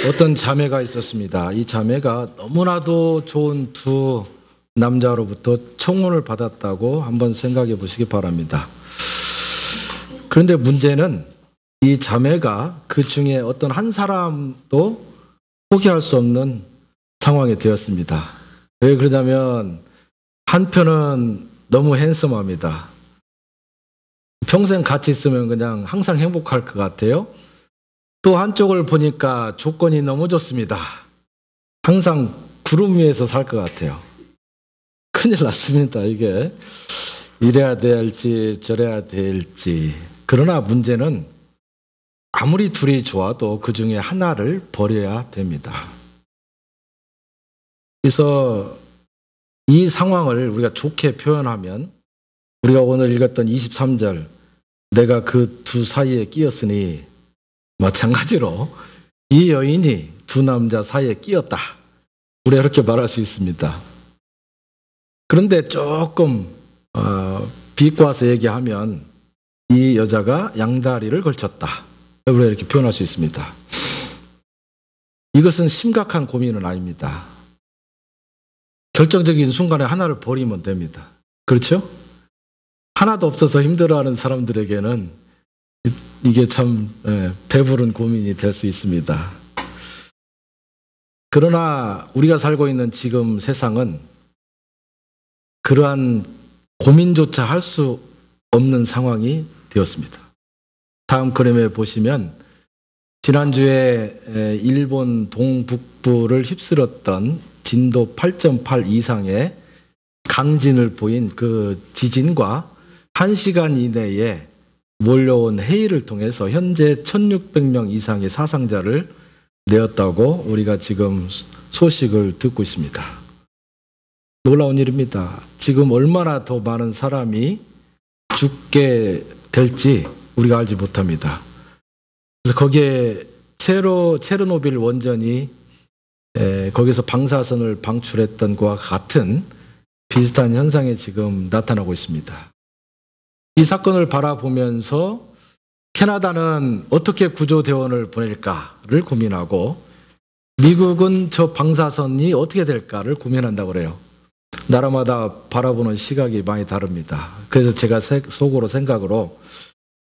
어떤 자매가 있었습니다. 이 자매가 너무나도 좋은 두 남자로부터 청혼을 받았다고 한번 생각해 보시기 바랍니다. 그런데 문제는 이 자매가 그 중에 어떤 한 사람도 포기할 수 없는 상황이 되었습니다. 왜 그러냐면 한편은 너무 핸섬합니다. 평생 같이 있으면 그냥 항상 행복할 것 같아요. 또 한쪽을 보니까 조건이 너무 좋습니다. 항상 구름 위에서 살 것 같아요. 큰일 났습니다. 이게 이래야 될지 저래야 될지. 그러나 문제는 아무리 둘이 좋아도 그 중에 하나를 버려야 됩니다. 그래서 이 상황을 우리가 좋게 표현하면 우리가 오늘 읽었던 23절, 내가 그 두 사이에 끼었으니, 마찬가지로 이 여인이 두 남자 사이에 끼었다. 우리가 이렇게 말할 수 있습니다. 그런데 조금 비꼬아서 얘기하면 이 여자가 양다리를 걸쳤다. 우리가 이렇게 표현할 수 있습니다. 이것은 심각한 고민은 아닙니다. 결정적인 순간에 하나를 버리면 됩니다. 그렇죠? 하나도 없어서 힘들어하는 사람들에게는 이게 참 배부른 고민이 될 수 있습니다. 그러나 우리가 살고 있는 지금 세상은 그러한 고민조차 할 수 없는 상황이 되었습니다. 다음 그림에 보시면 지난주에 일본 동북부를 휩쓸었던 진도 8.8 이상의 강진을 보인 그 지진과 1시간 이내에 몰려온 해일을 통해서 현재 1600명 이상의 사상자를 내었다고 우리가 지금 소식을 듣고 있습니다. 놀라운 일입니다. 지금 얼마나 더 많은 사람이 죽게 될지 우리가 알지 못합니다. 그래서 거기에 체르노빌 원전이 거기서 방사선을 방출했던 것과 같은 비슷한 현상이 지금 나타나고 있습니다. 이 사건을 바라보면서 캐나다는 어떻게 구조대원을 보낼까를 고민하고 미국은 저 방사선이 어떻게 될까를 고민한다고 그래요. 나라마다 바라보는 시각이 많이 다릅니다. 그래서 제가 속으로 생각으로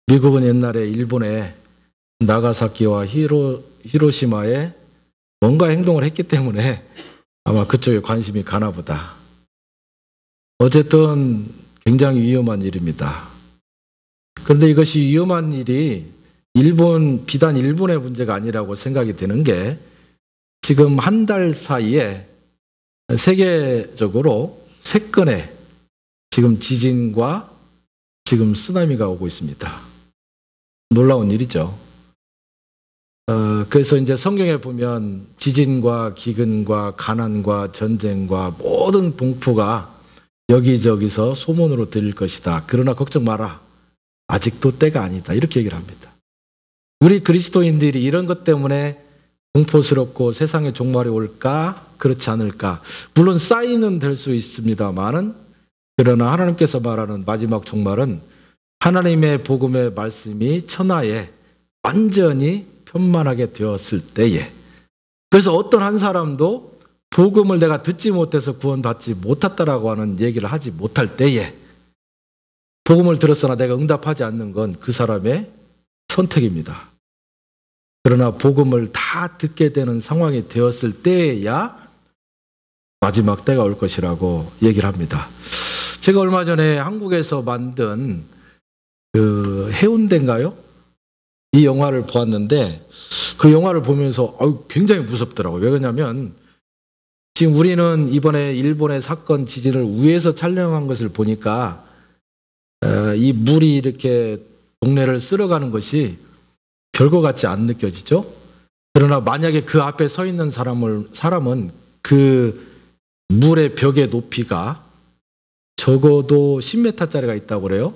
미국은 옛날에 일본에 나가사키와 히로시마에 뭔가 행동을 했기 때문에 아마 그쪽에 관심이 가나 보다. 어쨌든 굉장히 위험한 일입니다. 그런데 이것이 위험한 일이 비단 일본의 문제가 아니라고 생각이 되는 게 지금 한 달 사이에 세계적으로 3건의 지금 지진과 지금 쓰나미가 오고 있습니다. 놀라운 일이죠. 그래서 이제 성경에 보면 지진과 기근과 가난과 전쟁과 모든 봉투가 여기저기서 소문으로 들릴 것이다. 그러나 걱정 마라. 아직도 때가 아니다. 이렇게 얘기를 합니다. 우리 그리스도인들이 이런 것 때문에 공포스럽고 세상의 종말이 올까? 그렇지 않을까? 물론 사인은 될 수 있습니다만은 그러나 하나님께서 말하는 마지막 종말은 하나님의 복음의 말씀이 천하에 완전히 편만하게 되었을 때에, 그래서 어떤 한 사람도 복음을 내가 듣지 못해서 구원받지 못했다라고 하는 얘기를 하지 못할 때에, 복음을 들었으나 내가 응답하지 않는 건 그 사람의 선택입니다. 그러나 복음을 다 듣게 되는 상황이 되었을 때야 마지막 때가 올 것이라고 얘기를 합니다. 제가 얼마 전에 한국에서 만든 그 해운대인가요? 이 영화를 보았는데 그 영화를 보면서 굉장히 무섭더라고요. 왜 그러냐면 지금 우리는 이번에 일본의 사건 지진을 위에서 촬영한 것을 보니까 이 물이 이렇게 동네를 쓸어가는 것이 별거 같지 안 느껴지죠? 그러나 만약에 그 앞에 서 있는 사람은 그 물의 벽의 높이가 적어도 10m짜리가 있다고 그래요.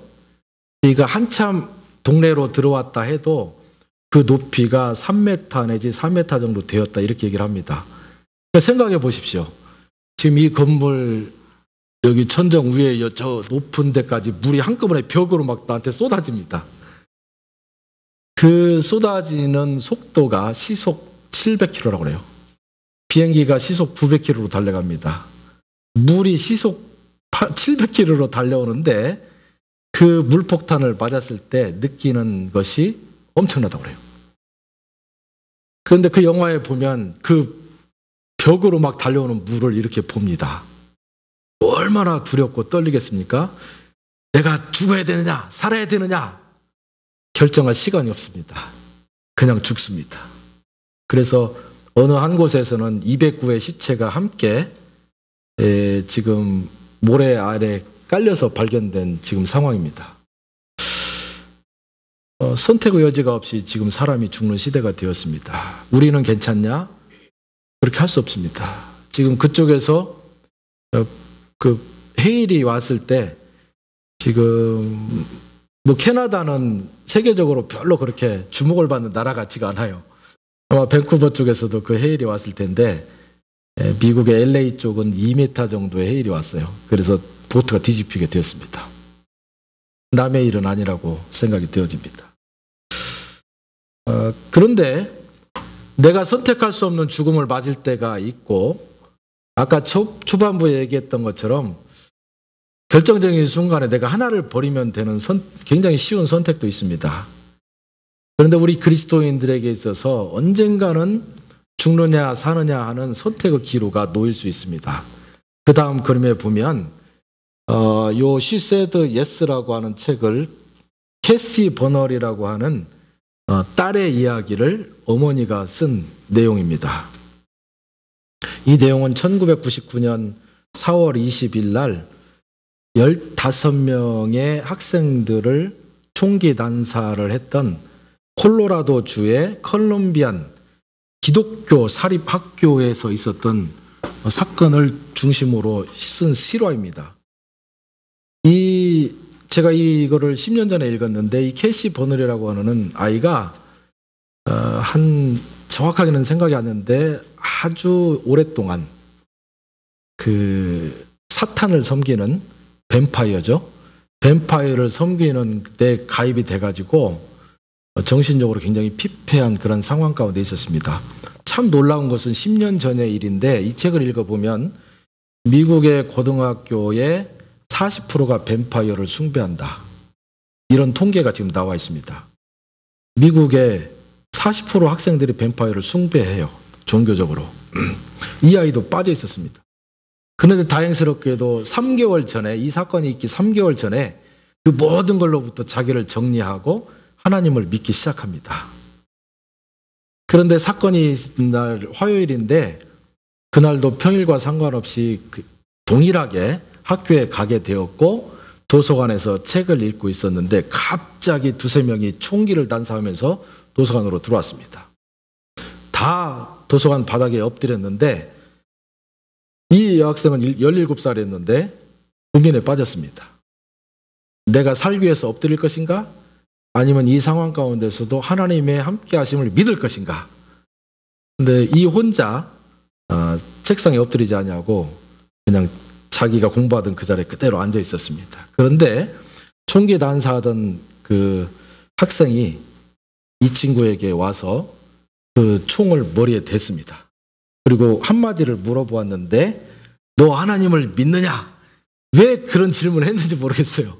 그러니까 한참 동네로 들어왔다 해도 그 높이가 3m 내지 4m 정도 되었다 이렇게 얘기를 합니다. 그러니까 생각해 보십시오. 지금 이 건물 여기 천정 위에 저 높은 데까지 물이 한꺼번에 벽으로 막 나한테 쏟아집니다. 그 쏟아지는 속도가 시속 700km라고 그래요. 비행기가 시속 900km로 달려갑니다. 물이 시속 700km로 달려오는데 그 물폭탄을 맞았을 때 느끼는 것이 엄청나다고 그래요. 그런데 그 영화에 보면 그 벽으로 막 달려오는 물을 이렇게 봅니다. 얼마나 두렵고 떨리겠습니까? 내가 죽어야 되느냐, 살아야 되느냐 결정할 시간이 없습니다. 그냥 죽습니다. 그래서 어느 한 곳에서는 209의 시체가 함께 지금 모래 아래 깔려서 발견된 지금 상황입니다. 선택의 여지가 없이 지금 사람이 죽는 시대가 되었습니다. 우리는 괜찮냐? 그렇게 할 수 없습니다. 지금 그쪽에서 그 해일이 왔을 때 지금 뭐 캐나다는 세계적으로 별로 그렇게 주목을 받는 나라 같지가 않아요. 아마 밴쿠버 쪽에서도 그 해일이 왔을 텐데 미국의 LA 쪽은 2m 정도의 해일이 왔어요. 그래서 보트가 뒤집히게 되었습니다. 남의 일은 아니라고 생각이 되어집니다. 그런데 내가 선택할 수 없는 죽음을 맞을 때가 있고 아까 초반부에 얘기했던 것처럼 결정적인 순간에 내가 하나를 버리면 되는 굉장히 쉬운 선택도 있습니다. 그런데 우리 그리스도인들에게 있어서 언젠가는 죽느냐 사느냐 하는 선택의 기로가 놓일 수 있습니다. 그 다음 그림에 보면 요 She Said Yes라고 하는 책을 캐시 버널이라고 하는 딸의 이야기를 어머니가 쓴 내용입니다. 이 내용은 1999년 4월 20일 날 15명의 학생들을 총기 난사를 했던 콜로라도주의 컬럼비안 기독교 사립학교에서 있었던 사건을 중심으로 쓴 실화입니다. 제가 이거를 10년 전에 읽었는데 이 캐시 버널이라고 하는 아이가 정확하게는 생각이 안 나는데 아주 오랫동안 그 사탄을 섬기는 뱀파이어죠. 뱀파이어를 섬기는 데 가입이 돼가지고 정신적으로 굉장히 피폐한 그런 상황 가운데 있었습니다. 참 놀라운 것은 10년 전의 일인데 이 책을 읽어보면 미국의 고등학교의 40%가 뱀파이어를 숭배한다. 이런 통계가 지금 나와 있습니다. 미국의 40% 학생들이 뱀파이어를 숭배해요. 종교적으로. 이 아이도 빠져 있었습니다. 그런데 다행스럽게도 3개월 전에 이 사건이 있기 3개월 전에 그 모든 걸로부터 자기를 정리하고 하나님을 믿기 시작합니다. 그런데 사건이 날 화요일인데 그날도 평일과 상관없이 동일하게 학교에 가게 되었고 도서관에서 책을 읽고 있었는데 갑자기 두세 명이 총기를 난사하면서 도서관으로 들어왔습니다. 다 도서관 바닥에 엎드렸는데 이 여학생은 17살이었는데 고민에 빠졌습니다. 내가 살기 위해서 엎드릴 것인가? 아니면 이 상황 가운데서도 하나님의 함께 하심을 믿을 것인가? 근데 이 혼자 책상에 엎드리지 않냐고 그냥 자기가 공부하던 그 자리에 그대로 앉아 있었습니다. 그런데 총기 난사하던 그 학생이 이 친구에게 와서 그 총을 머리에 댔습니다. 그리고 한마디를 물어보았는데 너 하나님을 믿느냐? 왜 그런 질문을 했는지 모르겠어요.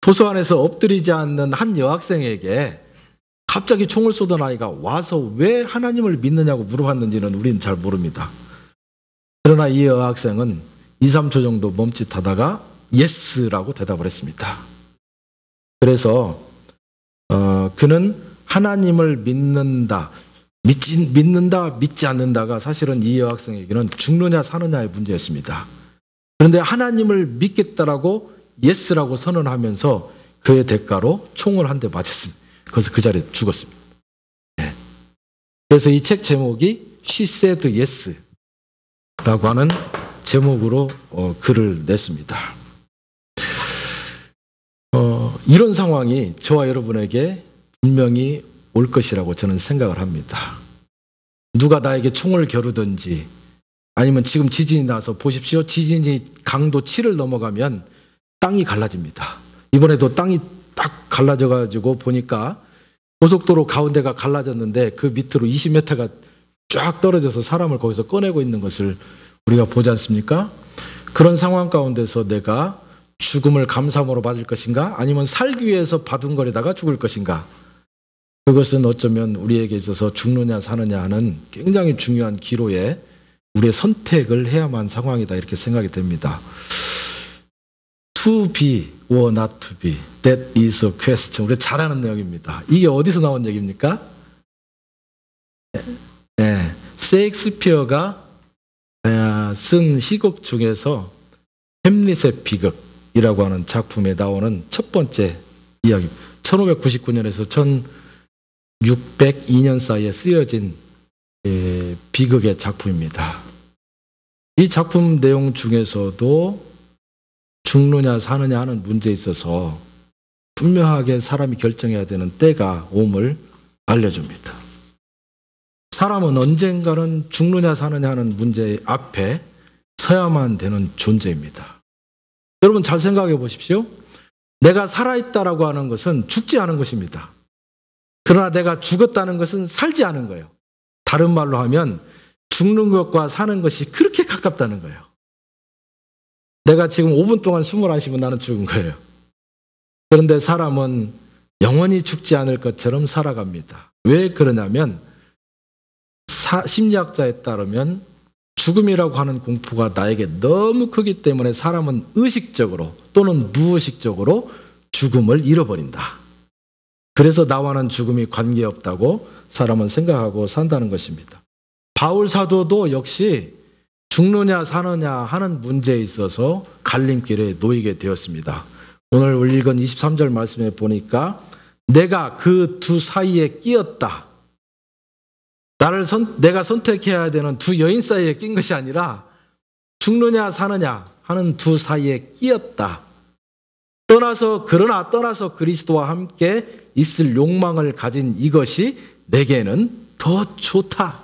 도서관에서 엎드리지 않는 한 여학생에게 갑자기 총을 쏘던 아이가 와서 왜 하나님을 믿느냐고 물어봤는지는 우리는 잘 모릅니다. 그러나 이 여학생은 2, 3초 정도 멈칫하다가 예스라고 대답을 했습니다. 그래서 그는 하나님을 믿는다, 믿지 않는다가 사실은 이 여학생에게는 죽느냐 사느냐의 문제였습니다. 그런데 하나님을 믿겠다라고 예스라고 선언하면서 그의 대가로 총을 한 대 맞았습니다. 그래서 그 자리에 죽었습니다. 네. 그래서 이 책 제목이 She Said Yes라고 하는 제목으로 글을 냈습니다. 이런 상황이 저와 여러분에게 분명히 올 것이라고 저는 생각을 합니다. 누가 나에게 총을 겨루든지 아니면 지금 지진이 나서 보십시오. 지진이 강도 7을 넘어가면 땅이 갈라집니다. 이번에도 땅이 딱 갈라져 가지고 보니까 고속도로 가운데가 갈라졌는데 그 밑으로 20m가 쫙 떨어져서 사람을 거기서 꺼내고 있는 것을 우리가 보지 않습니까? 그런 상황 가운데서 내가 죽음을 감사함으로 맞을 것인가? 아니면 살기 위해서 바둥거리다가 죽을 것인가? 그것은 어쩌면 우리에게 있어서 죽느냐 사느냐 하는 굉장히 중요한 기로에 우리의 선택을 해야만 하는 상황이다 이렇게 생각이 됩니다. To be or not to be, that is a question. 우리 잘 아는 내용입니다. 이게 어디서 나온 얘기입니까? 네, 셰익스피어가 쓴 시곡 중에서 햄릿의 비극이라고 하는 작품에 나오는 첫 번째 이야기. 1599년에서 1602년 사이에 쓰여진 비극의 작품입니다. 이 작품 내용 중에서도 죽느냐 사느냐 하는 문제에 있어서 분명하게 사람이 결정해야 되는 때가 옴을 알려줍니다. 사람은 언젠가는 죽느냐 사느냐 하는 문제 앞에 서야만 되는 존재입니다. 여러분 잘 생각해 보십시오. 내가 살아있다라고 하는 것은 죽지 않은 것입니다. 그러나 내가 죽었다는 것은 살지 않은 거예요. 다른 말로 하면 죽는 것과 사는 것이 그렇게 가깝다는 거예요. 내가 지금 5분 동안 숨을 안 쉬면 나는 죽은 거예요. 그런데 사람은 영원히 죽지 않을 것처럼 살아갑니다. 왜 그러냐면 심리학자에 따르면 죽음이라고 하는 공포가 나에게 너무 크기 때문에 사람은 의식적으로 또는 무의식적으로 죽음을 잃어버린다. 그래서 나와는 죽음이 관계없다고 사람은 생각하고 산다는 것입니다. 바울 사도도 역시 죽느냐 사느냐 하는 문제에 있어서 갈림길에 놓이게 되었습니다. 오늘 읽은 23절 말씀에 보니까 내가 그 두 사이에 끼었다. 내가 선택해야 되는 두 여인 사이에 낀 것이 아니라 죽느냐 사느냐 하는 두 사이에 끼었다. 그러나 떠나서 그리스도와 함께 있을 욕망을 가진 이것이 내게는 더 좋다.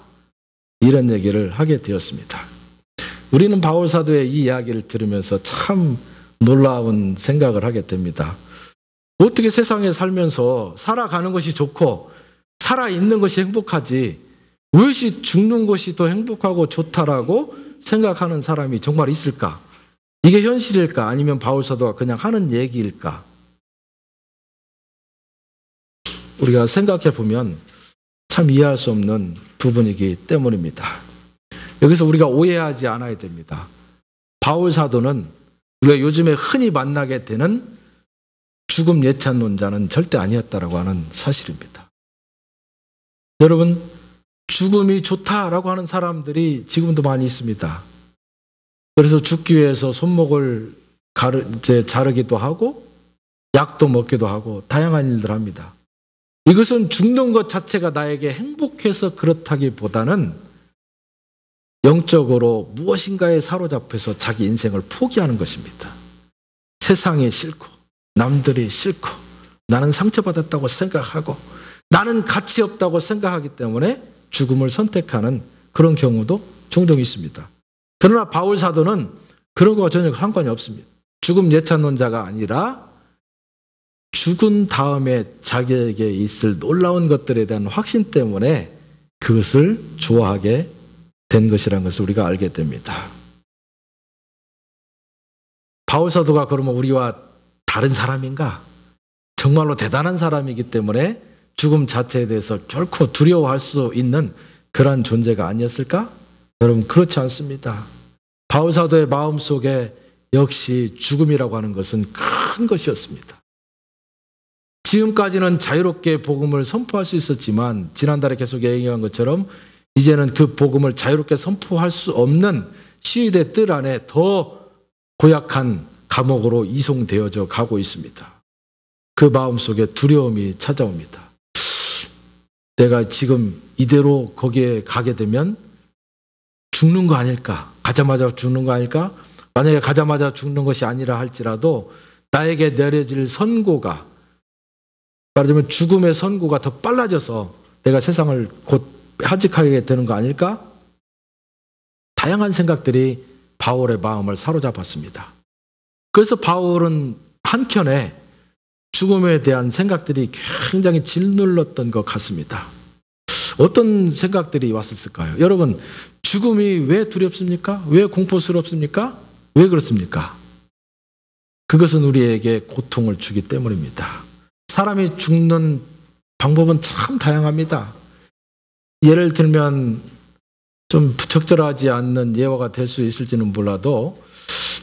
이런 얘기를 하게 되었습니다. 우리는 바울 사도의 이 이야기를 들으면서 참 놀라운 생각을 하게 됩니다. 어떻게 세상에 살면서 살아가는 것이 좋고 살아있는 것이 행복하지 왜 죽는 것이 더 행복하고 좋다라고 생각하는 사람이 정말 있을까? 이게 현실일까? 아니면 바울 사도가 그냥 하는 얘기일까? 우리가 생각해 보면 참 이해할 수 없는 부분이기 때문입니다. 여기서 우리가 오해하지 않아야 됩니다. 바울 사도는 우리가 요즘에 흔히 만나게 되는 죽음 예찬론자는 절대 아니었다라고 하는 사실입니다. 여러분, 죽음이 좋다라고 하는 사람들이 지금도 많이 있습니다. 그래서 죽기 위해서 손목을 자르기도 하고 약도 먹기도 하고 다양한 일들을 합니다. 이것은 죽는 것 자체가 나에게 행복해서 그렇다기보다는 영적으로 무엇인가에 사로잡혀서 자기 인생을 포기하는 것입니다. 세상이 싫고 남들이 싫고 나는 상처받았다고 생각하고 나는 가치 없다고 생각하기 때문에 죽음을 선택하는 그런 경우도 종종 있습니다. 그러나 바울 사도는 그런 거와 전혀 상관이 없습니다. 죽음 예찬론자가 아니라 죽은 다음에 자기에게 있을 놀라운 것들에 대한 확신 때문에 그것을 좋아하게 된 것이라는 것을 우리가 알게 됩니다. 바울 사도가 그러면 우리와 다른 사람인가? 정말로 대단한 사람이기 때문에 죽음 자체에 대해서 결코 두려워할 수 있는 그런 존재가 아니었을까? 여러분 그렇지 않습니다. 바울 사도의 마음속에 역시 죽음이라고 하는 것은 큰 것이었습니다. 지금까지는 자유롭게 복음을 선포할 수 있었지만 지난달에 계속 얘기한 것처럼 이제는 그 복음을 자유롭게 선포할 수 없는 시위대 뜰 안에 더 고약한 감옥으로 이송되어져 가고 있습니다. 그 마음속에 두려움이 찾아옵니다. 내가 지금 이대로 거기에 가게 되면 죽는 거 아닐까? 가자마자 죽는 거 아닐까? 만약에 가자마자 죽는 것이 아니라 할지라도 나에게 내려질 선고가 말하자면 죽음의 선고가 더 빨라져서 내가 세상을 곧 하직하게 되는 거 아닐까? 다양한 생각들이 바울의 마음을 사로잡았습니다. 그래서 바울은 한켠에 죽음에 대한 생각들이 굉장히 짓눌렀던 것 같습니다. 어떤 생각들이 왔었을까요? 여러분, 죽음이 왜 두렵습니까? 왜 공포스럽습니까? 왜 그렇습니까? 그것은 우리에게 고통을 주기 때문입니다. 사람이 죽는 방법은 참 다양합니다. 예를 들면 좀 적절하지 않는 예화가 될 수 있을지는 몰라도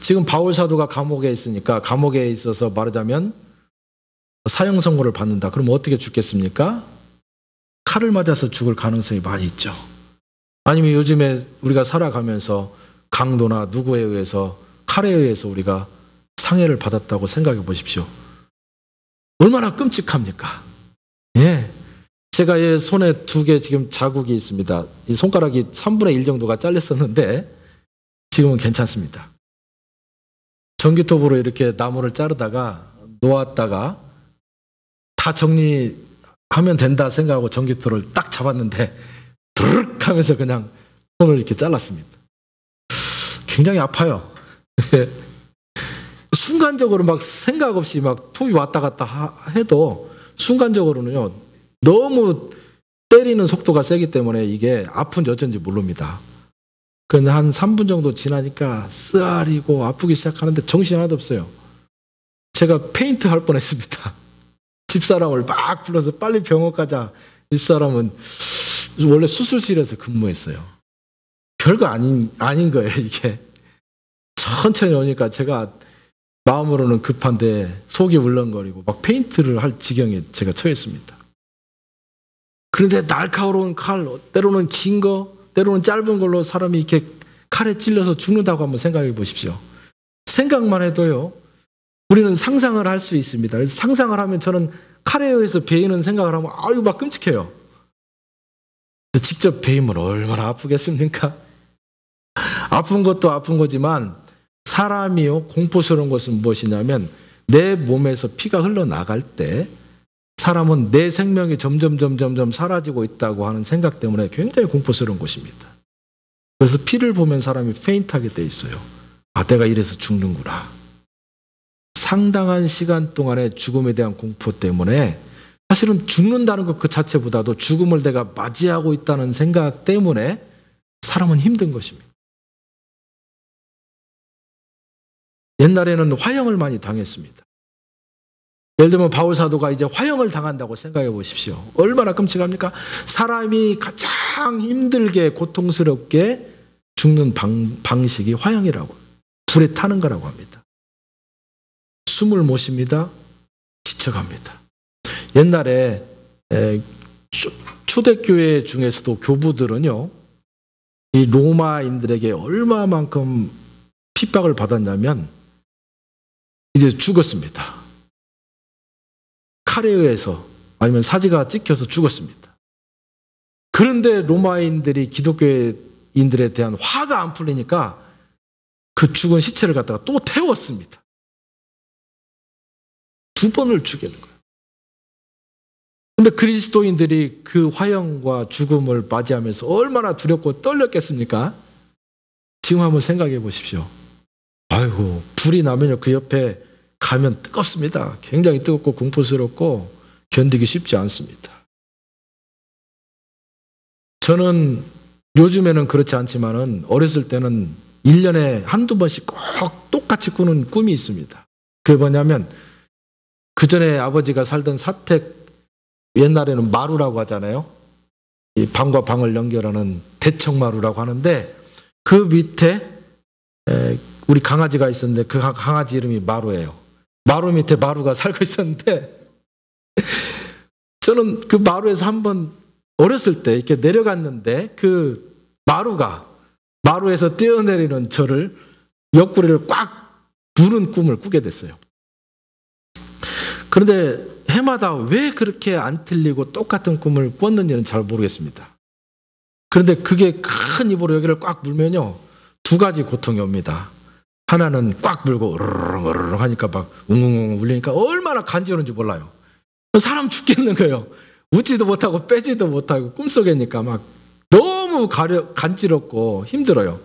지금 바울 사도가 감옥에 있으니까 감옥에 있어서 말하자면 사형 선고를 받는다. 그럼 어떻게 죽겠습니까? 칼을 맞아서 죽을 가능성이 많이 있죠. 아니면 요즘에 우리가 살아가면서 강도나 누구에 의해서 칼에 의해서 우리가 상해를 받았다고 생각해 보십시오. 얼마나 끔찍합니까? 예. 제가 손에 2개 지금 자국이 있습니다. 이 손가락이 3분의 1 정도가 잘렸었는데 지금은 괜찮습니다. 전기톱으로 이렇게 나무를 자르다가 놓았다가 다 정리하면 된다 생각하고 전기톱을 딱 잡았는데 드르륵 하면서 그냥 손을 이렇게 잘랐습니다. 굉장히 아파요. 순간적으로 막 생각 없이 막 톱이 왔다 갔다 해도 순간적으로는요, 너무 때리는 속도가 세기 때문에 이게 아픈지 어쩐지 모릅니다. 그런데 한 3분 정도 지나니까 쓰아리고 아프기 시작하는데 정신이 하나도 없어요. 제가 페인트 할 뻔했습니다. 집사람을 막 불러서 빨리 병원 가자. 집사람은 원래 수술실에서 근무했어요. 별거 아닌 거예요, 이게. 천천히 오니까 제가 마음으로는 급한데 속이 울렁거리고 막 페인트를 할 지경에 제가 처했습니다. 그런데 날카로운 칼, 때로는 긴 거, 때로는 짧은 걸로 사람이 이렇게 칼에 찔려서 죽는다고 한번 생각해 보십시오. 생각만 해도요, 우리는 상상을 할 수 있습니다. 그래서 상상을 하면 저는 칼에 의해서 베이는 생각을 하면 아유 막 끔찍해요. 직접 베이면 얼마나 아프겠습니까? 아픈 것도 아픈 거지만 사람이요, 공포스러운 것은 무엇이냐면 내 몸에서 피가 흘러나갈 때 사람은 내 생명이 점점 사라지고 있다고 하는 생각 때문에 굉장히 공포스러운 것입니다. 그래서 피를 보면 사람이 페인트하게 돼 있어요. 아, 내가 이래서 죽는구나. 상당한 시간 동안의 죽음에 대한 공포 때문에 사실은 죽는다는 것 그 자체보다도 죽음을 내가 맞이하고 있다는 생각 때문에 사람은 힘든 것입니다. 옛날에는 화형을 많이 당했습니다. 예를 들면 바울 사도가 이제 화형을 당한다고 생각해 보십시오. 얼마나 끔찍합니까? 사람이 가장 힘들게 고통스럽게 죽는 방식이 화형이라고, 불에 타는 거라고 합니다. 숨을 못 쉽니다. 지쳐갑니다. 옛날에 초대교회 중에서도 교부들은요, 이 로마인들에게 얼마만큼 핍박을 받았냐면 이제 죽었습니다. 칼에 의해서 아니면 사지가 찍혀서 죽었습니다. 그런데 로마인들이 기독교인들에 대한 화가 안 풀리니까 그 죽은 시체를 갖다가 또 태웠습니다. 2번을 죽이는 거예요. 그런데 그리스도인들이 그 화형과 죽음을 맞이하면서 얼마나 두렵고 떨렸겠습니까? 지금 한번 생각해 보십시오. 아이고, 불이 나면요, 그 옆에 가면 뜨겁습니다. 굉장히 뜨겁고 공포스럽고 견디기 쉽지 않습니다. 저는 요즘에는 그렇지 않지만은 어렸을 때는 1년에 한두 번씩 꼭 똑같이 꾸는 꿈이 있습니다. 그게 뭐냐면 그 전에 아버지가 살던 사택, 옛날에는 마루라고 하잖아요. 이 방과 방을 연결하는 대청마루라고 하는데 그 밑에 우리 강아지가 있었는데 그 강아지 이름이 마루예요. 마루 밑에 마루가 살고 있었는데 저는 그 마루에서 한번 어렸을 때 이렇게 내려갔는데 그 마루에서 뛰어내리는 저를 옆구리를 꽉 부는 꿈을 꾸게 됐어요. 그런데 해마다 왜 그렇게 안 틀리고 똑같은 꿈을 꿨는지는 잘 모르겠습니다. 그런데 그게 큰 입으로 여기를 꽉 물면요, 2가지 고통이 옵니다. 하나는 꽉 물고 으르렁 하니까 막 웅웅웅 울리니까 얼마나 간지러운지 몰라요. 사람 죽겠는 거예요. 웃지도 못하고 빼지도 못하고 꿈속에니까 막 너무 간지럽고 힘들어요.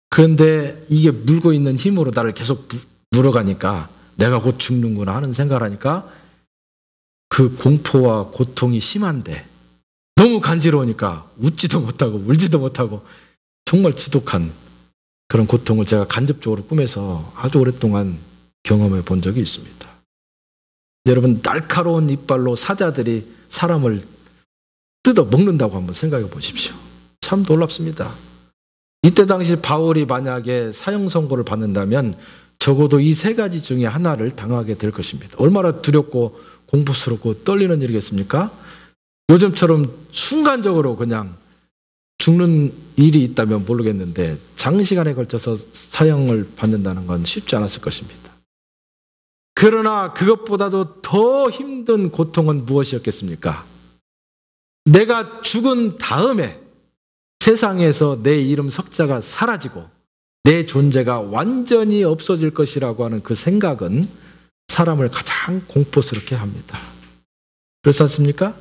그런데 이게 물고 있는 힘으로 나를 계속 물어가니까 내가 곧 죽는구나 하는 생각을 하니까 그 공포와 고통이 심한데 너무 간지러우니까 웃지도 못하고 울지도 못하고 정말 지독한 그런 고통을 제가 간접적으로 꿈에서 아주 오랫동안 경험해 본 적이 있습니다. 여러분, 날카로운 이빨로 사자들이 사람을 뜯어 먹는다고 한번 생각해 보십시오. 참 놀랍습니다. 이때 당시 바울이 만약에 사형 선고를 받는다면 적어도 이 세 가지 중에 하나를 당하게 될 것입니다. 얼마나 두렵고 공포스럽고 떨리는 일이겠습니까? 요즘처럼 순간적으로 그냥 죽는 일이 있다면 모르겠는데 장시간에 걸쳐서 사형을 받는다는 건 쉽지 않았을 것입니다. 그러나 그것보다도 더 힘든 고통은 무엇이었겠습니까? 내가 죽은 다음에 세상에서 내 이름 석자가 사라지고 내 존재가 완전히 없어질 것이라고 하는 그 생각은 사람을 가장 공포스럽게 합니다. 그렇지 않습니까?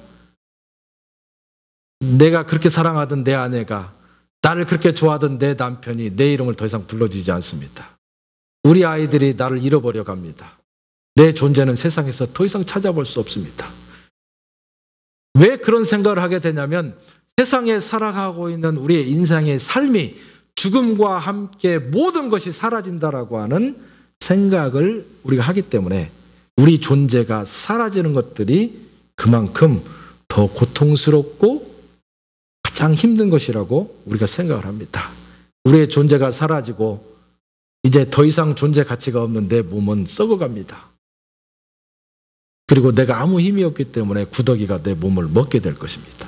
내가 그렇게 사랑하던 내 아내가, 나를 그렇게 좋아하던 내 남편이 내 이름을 더 이상 불러주지 않습니다. 우리 아이들이 나를 잃어버려 갑니다. 내 존재는 세상에서 더 이상 찾아볼 수 없습니다. 왜 그런 생각을 하게 되냐면 세상에 살아가고 있는 우리의 인생의 삶이 죽음과 함께 모든 것이 사라진다라고 하는 생각을 우리가 하기 때문에 우리 존재가 사라지는 것들이 그만큼 더 고통스럽고 가장 힘든 것이라고 우리가 생각을 합니다. 우리의 존재가 사라지고 이제 더 이상 존재 가치가 없는 내 몸은 썩어갑니다. 그리고 내가 아무 힘이 없기 때문에 구더기가 내 몸을 먹게 될 것입니다.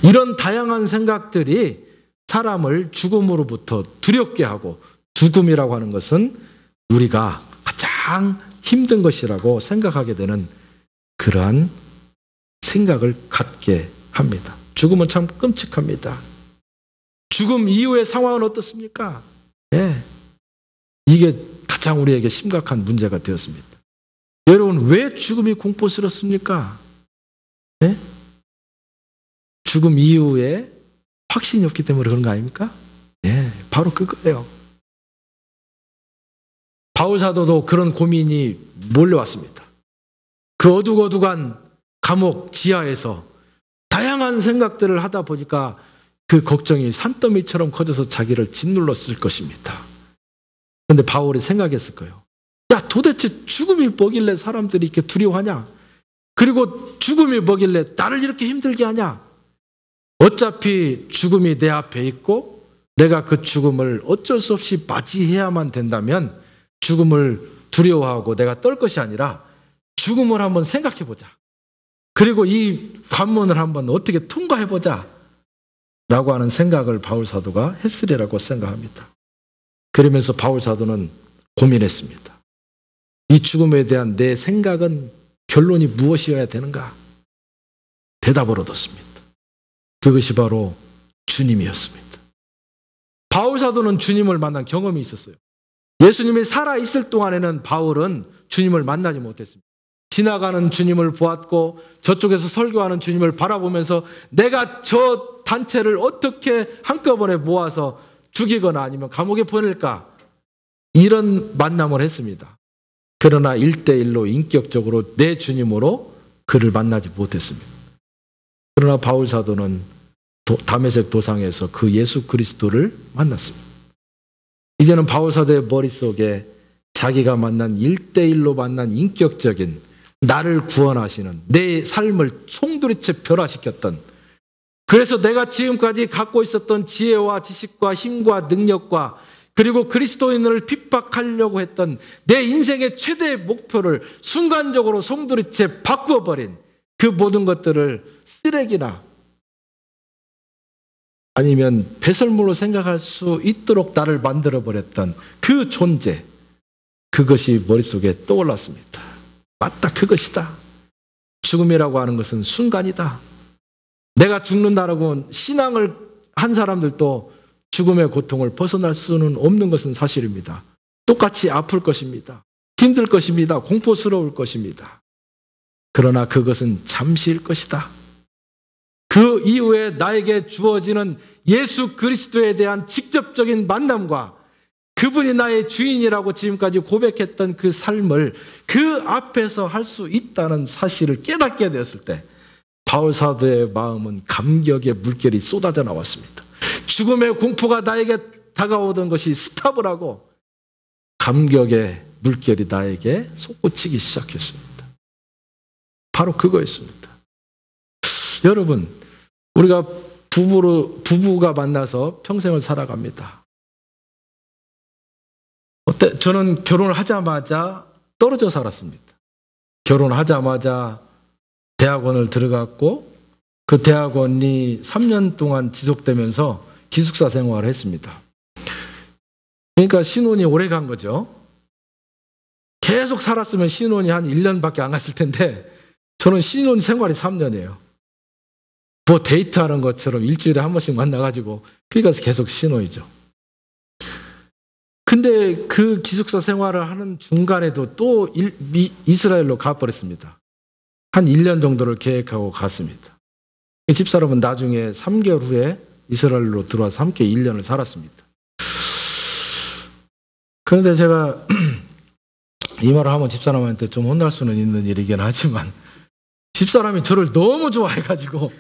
이런 다양한 생각들이 사람을 죽음으로부터 두렵게 하고, 죽음이라고 하는 것은 우리가 가장 힘든 것이라고 생각하게 되는 그러한 생각을 갖게 합니다. 죽음은 참 끔찍합니다. 죽음 이후의 상황은 어떻습니까? 네. 이게 가장 우리에게 심각한 문제가 되었습니다. 여러분, 왜 죽음이 공포스럽습니까? 네? 죽음 이후에 확신이 없기 때문에 그런 거 아닙니까? 네, 바로 그거예요. 바울 사도도 그런 고민이 몰려왔습니다. 그 어둑어둑한 감옥 지하에서 다양한 생각들을 하다 보니까 그 걱정이 산더미처럼 커져서 자기를 짓눌렀을 것입니다. 그런데 바울이 생각했을 거예요. 야, 도대체 죽음이 뭐길래 사람들이 이렇게 두려워하냐? 그리고 죽음이 뭐길래 나를 이렇게 힘들게 하냐? 어차피 죽음이 내 앞에 있고 내가 그 죽음을 어쩔 수 없이 맞이해야만 된다면 죽음을 두려워하고 내가 떨 것이 아니라 죽음을 한번 생각해 보자. 그리고 이 관문을 한번 어떻게 통과해 보자 라고 하는 생각을 바울 사도가 했으리라고 생각합니다. 그러면서 바울 사도는 고민했습니다. 이 죽음에 대한 내 생각은 결론이 무엇이어야 되는가? 대답을 얻었습니다. 그것이 바로 주님이었습니다. 바울 사도는 주님을 만난 경험이 있었어요. 예수님이 살아있을 동안에는 바울은 주님을 만나지 못했습니다. 지나가는 주님을 보았고 저쪽에서 설교하는 주님을 바라보면서 내가 저 단체를 어떻게 한꺼번에 모아서 죽이거나 아니면 감옥에 보낼까? 이런 만남을 했습니다. 그러나 1대1로 인격적으로 내 주님으로 그를 만나지 못했습니다. 그러나 바울 사도는 다메섹 도상에서 그 예수 그리스도를 만났습니다. 이제는 바울 사도의 머릿속에 자기가 만난 1대1로 만난 인격적인 나를 구원하시는 내 삶을 송두리째 변화시켰던, 그래서 내가 지금까지 갖고 있었던 지혜와 지식과 힘과 능력과 그리고 그리스도인을 핍박하려고 했던 내 인생의 최대의 목표를 순간적으로 송두리째 바꾸어버린 그 모든 것들을 쓰레기나 아니면 배설물로 생각할 수 있도록 나를 만들어버렸던 그 존재, 그것이 머릿속에 떠올랐습니다. 맞다, 그것이다. 죽음이라고 하는 것은 순간이다. 내가 죽는다라고 신앙을 한 사람들도 죽음의 고통을 벗어날 수는 없는 것은 사실입니다. 똑같이 아플 것입니다. 힘들 것입니다. 공포스러울 것입니다. 그러나 그것은 잠시일 것이다. 그 이후에 나에게 주어지는 예수 그리스도에 대한 직접적인 만남과 그분이 나의 주인이라고 지금까지 고백했던 그 삶을 그 앞에서 할 수 있다는 사실을 깨닫게 되었을 때 바울 사도의 마음은 감격의 물결이 쏟아져 나왔습니다. 죽음의 공포가 나에게 다가오던 것이 스탑을 하고 감격의 물결이 나에게 솟구치기 시작했습니다. 바로 그거였습니다. 여러분, 우리가 부부가 만나서 평생을 살아갑니다. 저는 결혼을 하자마자 떨어져 살았습니다. 결혼하자마자 대학원을 들어갔고 그 대학원이 3년 동안 지속되면서 기숙사 생활을 했습니다. 그러니까 신혼이 오래 간 거죠. 계속 살았으면 신혼이 한 1년밖에 안 갔을 텐데 저는 신혼 생활이 3년이에요. 뭐 데이트하는 것처럼 일주일에 한 번씩 만나가지고 그러니까 계속 신혼이죠. 근데 그 기숙사 생활을 하는 중간에도 또 이스라엘로 가버렸습니다. 한 1년 정도를 계획하고 갔습니다. 집사람은 나중에 3개월 후에 이스라엘로 들어와서 함께 1년을 살았습니다. 그런데 제가 이 말을 하면 집사람한테 좀 혼날 수는 있는 일이긴 하지만 집사람이 저를 너무 좋아해가지고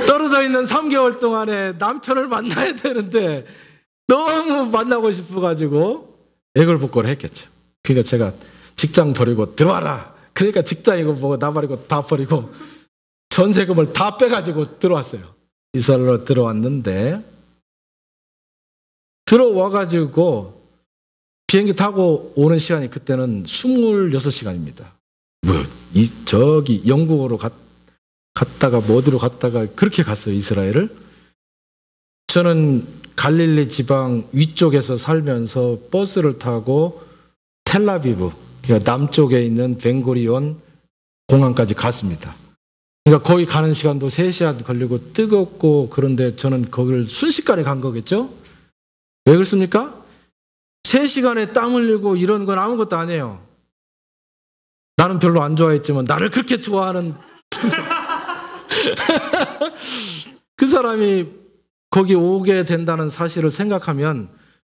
떨어져 있는 3개월 동안에 남편을 만나야 되는데 너무 만나고 싶어가지고 애걸복걸을 했겠죠. 그러니까 제가 직장 버리고 들어와라. 그러니까 직장이고 뭐고 나 버리고 다 버리고 전세금을 다 빼가지고 들어왔어요. 이스라엘로 들어왔는데 들어와가지고 비행기 타고 오는 시간이 그때는 26시간입니다. 저기 영국으로 갔다가 뭐 어디로 갔다가 그렇게 갔어요. 이스라엘을. 저는 갈릴리 지방 위쪽에서 살면서 버스를 타고 텔라비브, 그러니까 남쪽에 있는 벤고리온 공항까지 갔습니다. 그러니까 거기 가는 시간도 3시간 걸리고 뜨겁고 그런데 저는 거기를 순식간에 간 거겠죠? 왜 그렇습니까? 3시간에 땀 흘리고 이런 건 아무것도 아니에요. 나는 별로 안 좋아했지만 나를 그렇게 좋아하는 그 사람이 거기 오게 된다는 사실을 생각하면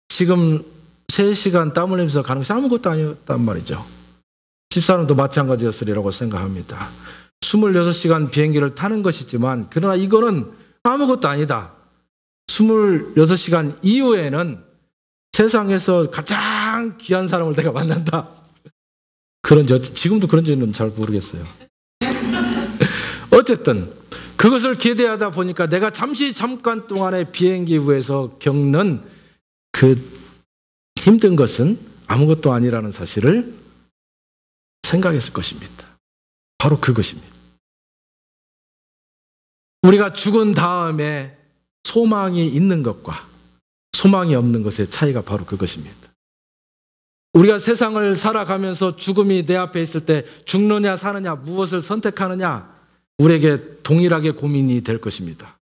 지금 3시간 땀 흘리면서 가는 것이 아무것도 아니었단 말이죠. 집사람도 마찬가지였으리라고 생각합니다. 26시간 비행기를 타는 것이지만 그러나 이거는 아무것도 아니다. 26시간 이후에는 세상에서 가장 귀한 사람을 내가 만난다. 지금도 그런지는 잘 모르겠어요. 어쨌든 그것을 기대하다 보니까 내가 잠깐 동안의 비행기 후에서 겪는 그 힘든 것은 아무것도 아니라는 사실을 생각했을 것입니다. 바로 그것입니다. 우리가 죽은 다음에 소망이 있는 것과 소망이 없는 것의 차이가 바로 그것입니다. 우리가 세상을 살아가면서 죽음이 내 앞에 있을 때 죽느냐 사느냐 무엇을 선택하느냐 우리에게 동일하게 고민이 될 것입니다.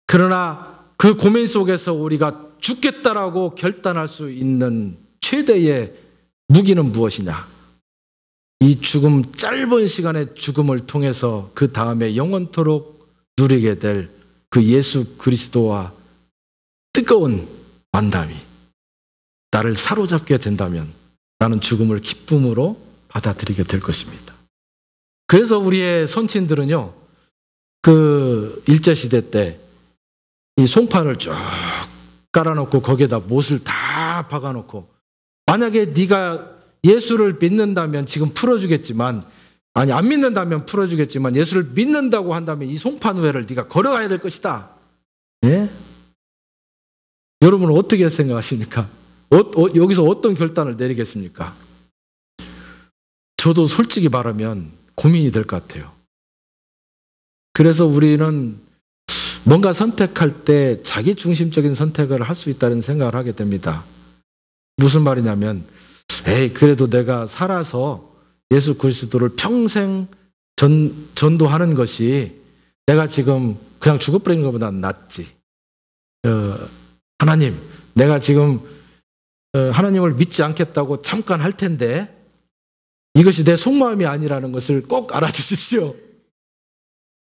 그러나 그 고민 속에서 우리가 죽겠다라고 결단할 수 있는 최대의 무기는 무엇이냐? 이 죽음, 짧은 시간의 죽음을 통해서 그 다음에 영원토록 누리게 될 그 예수 그리스도와 뜨거운 만남이 나를 사로잡게 된다면 나는 죽음을 기쁨으로 받아들이게 될 것입니다. 그래서 우리의 선친들은요, 그 일제시대 때 이 송판을 쭉 깔아놓고 거기에다 못을 다 박아놓고 만약에 네가 예수를 믿는다면 지금 풀어주겠지만 아니 안 믿는다면 풀어주겠지만 예수를 믿는다고 한다면 이 송판 위를 네가 걸어가야 될 것이다. 예? 여러분은 어떻게 생각하십니까? 여기서 어떤 결단을 내리겠습니까? 저도 솔직히 말하면 고민이 될 것 같아요. 그래서 우리는 뭔가 선택할 때 자기 중심적인 선택을 할 수 있다는 생각을 하게 됩니다. 무슨 말이냐면 그래도 내가 살아서 예수 그리스도를 평생 전도하는 것이 내가 지금 그냥 죽어버리는 것보다 낫지. 하나님, 내가 지금 하나님을 믿지 않겠다고 잠깐 할 텐데 이것이 내 속마음이 아니라는 것을 꼭 알아주십시오.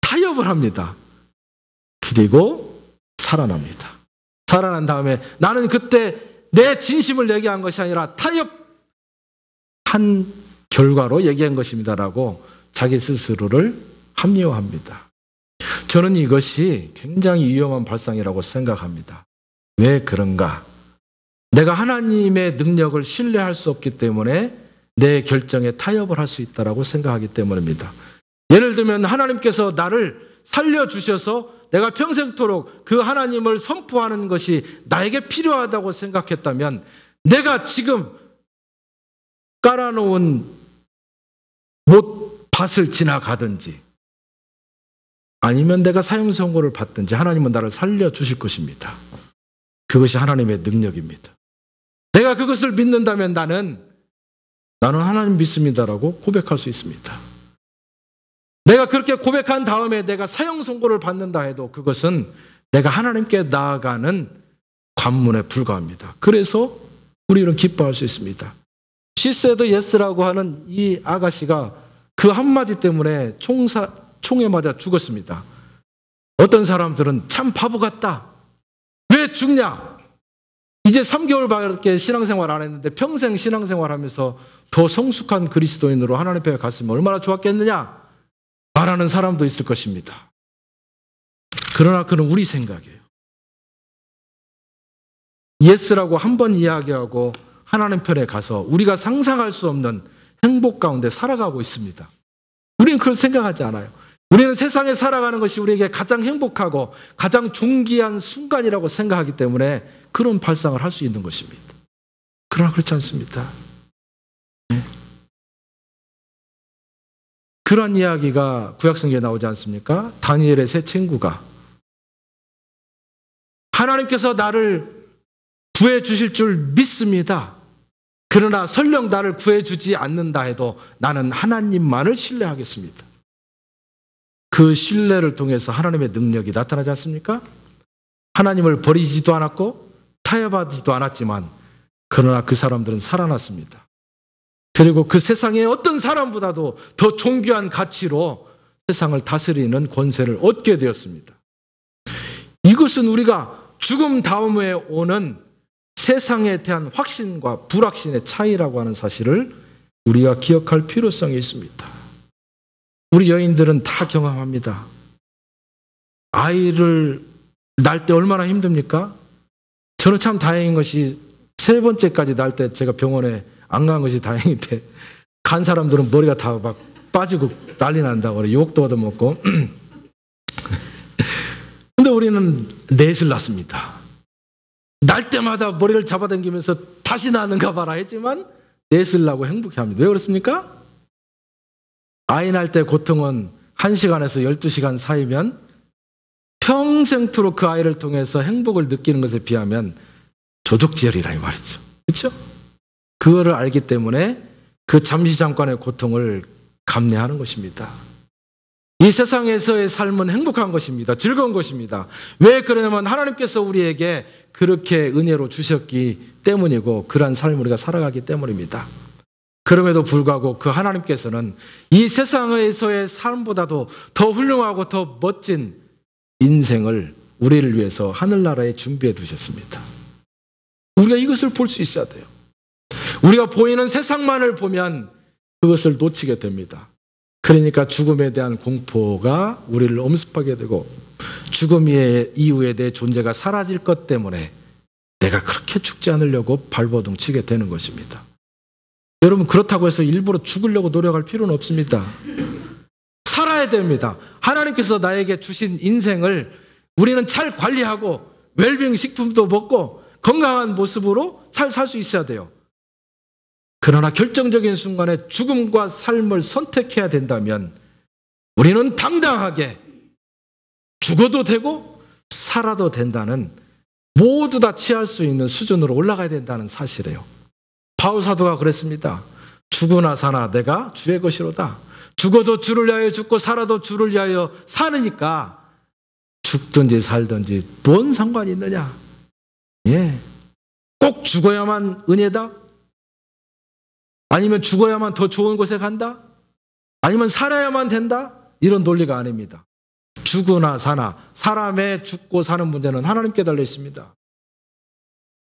타협을 합니다. 그리고 살아납니다. 살아난 다음에 나는 그때 내 진심을 얘기한 것이 아니라 타협한 결과로 얘기한 것입니다라고 자기 스스로를 합리화합니다. 저는 이것이 굉장히 위험한 발상이라고 생각합니다. 왜 그런가? 내가 하나님의 능력을 신뢰할 수 없기 때문에 내 결정에 타협을 할 수 있다고 생각하기 때문입니다. 예를 들면 하나님께서 나를 살려주셔서 내가 평생토록 그 하나님을 선포하는 것이 나에게 필요하다고 생각했다면 내가 지금 깔아놓은 밭을 지나가든지 아니면 내가 사형 선고를 받든지 하나님은 나를 살려주실 것입니다. 그것이 하나님의 능력입니다. 내가 그것을 믿는다면 나는 하나님 믿습니다라고 고백할 수 있습니다. 내가 그렇게 고백한 다음에 내가 사형 선고를 받는다 해도 그것은 내가 하나님께 나아가는 관문에 불과합니다. 그래서 우리는 기뻐할 수 있습니다. She said yes라고 하는 이 아가씨가 그 한마디 때문에 총에 맞아 죽었습니다. 어떤 사람들은 참 바보 같다. 왜 죽냐? 이제 3개월밖에 신앙생활 안 했는데 평생 신앙생활 하면서 더 성숙한 그리스도인으로 하나님 앞에 갔으면 얼마나 좋았겠느냐? 말하는 사람도 있을 것입니다. 그러나 그는 우리 생각이에요. 예스라고 한 번 이야기하고 하나님 편에 가서 우리가 상상할 수 없는 행복 가운데 살아가고 있습니다. 우리는 그걸 생각하지 않아요. 우리는 세상에 살아가는 것이 우리에게 가장 행복하고 가장 존귀한 순간이라고 생각하기 때문에 그런 발상을 할 수 있는 것입니다. 그러나 그렇지 않습니다. 네. 그런 이야기가 구약성경에 나오지 않습니까? 다니엘의 세 친구가 하나님께서 나를 구해 주실 줄 믿습니다. 그러나 설령 나를 구해 주지 않는다 해도 나는 하나님만을 신뢰하겠습니다. 그 신뢰를 통해서 하나님의 능력이 나타나지 않습니까? 하나님을 버리지도 않았고 타협하지도 않았지만 그러나 그 사람들은 살아났습니다. 그리고 그 세상의 어떤 사람보다도 더 존귀한 가치로 세상을 다스리는 권세를 얻게 되었습니다. 이것은 우리가 죽음 다음에 오는 세상에 대한 확신과 불확신의 차이라고 하는 사실을 우리가 기억할 필요성이 있습니다. 우리 여인들은 다 경험합니다. 아이를 낳을 때 얼마나 힘듭니까? 저는 참 다행인 것이 세 번째까지 낳을 때 제가 병원에 안 간 것이 다행인데 간 사람들은 머리가 다 막 빠지고 난리 난다고 그래. 욕도 얻어먹고. 근데 우리는 넷을 낳습니다. 날 때마다 머리를 잡아당기면서 다시 낳는가 봐라 했지만 넷을 낳고 행복해합니다. 왜 그렇습니까? 아이 낳을 때 고통은 1시간에서 12시간 사이면 평생토록 그 아이를 통해서 행복을 느끼는 것에 비하면 조족지혈이라 이 말이죠. 그렇죠? 그거를 알기 때문에 그 잠시 잠깐의 고통을 감내하는 것입니다. 이 세상에서의 삶은 행복한 것입니다. 즐거운 것입니다. 왜 그러냐면 하나님께서 우리에게 그렇게 은혜로 주셨기 때문이고 그러한 삶을 우리가 살아가기 때문입니다. 그럼에도 불구하고 그 하나님께서는 이 세상에서의 삶보다도 더 훌륭하고 더 멋진 인생을 우리를 위해서 하늘나라에 준비해 두셨습니다. 우리가 이것을 볼 수 있어야 돼요. 우리가 보이는 세상만을 보면 그것을 놓치게 됩니다. 그러니까 죽음에 대한 공포가 우리를 엄습하게 되고 죽음 이후에 내 존재가 사라질 것 때문에 내가 그렇게 죽지 않으려고 발버둥 치게 되는 것입니다. 여러분 그렇다고 해서 일부러 죽으려고 노력할 필요는 없습니다. 살아야 됩니다. 하나님께서 나에게 주신 인생을 우리는 잘 관리하고 웰빙 식품도 먹고 건강한 모습으로 잘 살 수 있어야 돼요. 그러나 결정적인 순간에 죽음과 삶을 선택해야 된다면 우리는 당당하게 죽어도 되고 살아도 된다는 모두 다 취할 수 있는 수준으로 올라가야 된다는 사실이에요. 바울 사도가 그랬습니다. 죽으나 사나 내가 주의 것이로다. 죽어도 주를 위하여 죽고 살아도 주를 위하여 사느니까 죽든지 살든지 뭔 상관이 있느냐. 예, 꼭 죽어야만 은혜다? 아니면 죽어야만 더 좋은 곳에 간다? 아니면 살아야만 된다? 이런 논리가 아닙니다. 죽으나 사나 사람의 죽고 사는 문제는 하나님께 달려 있습니다.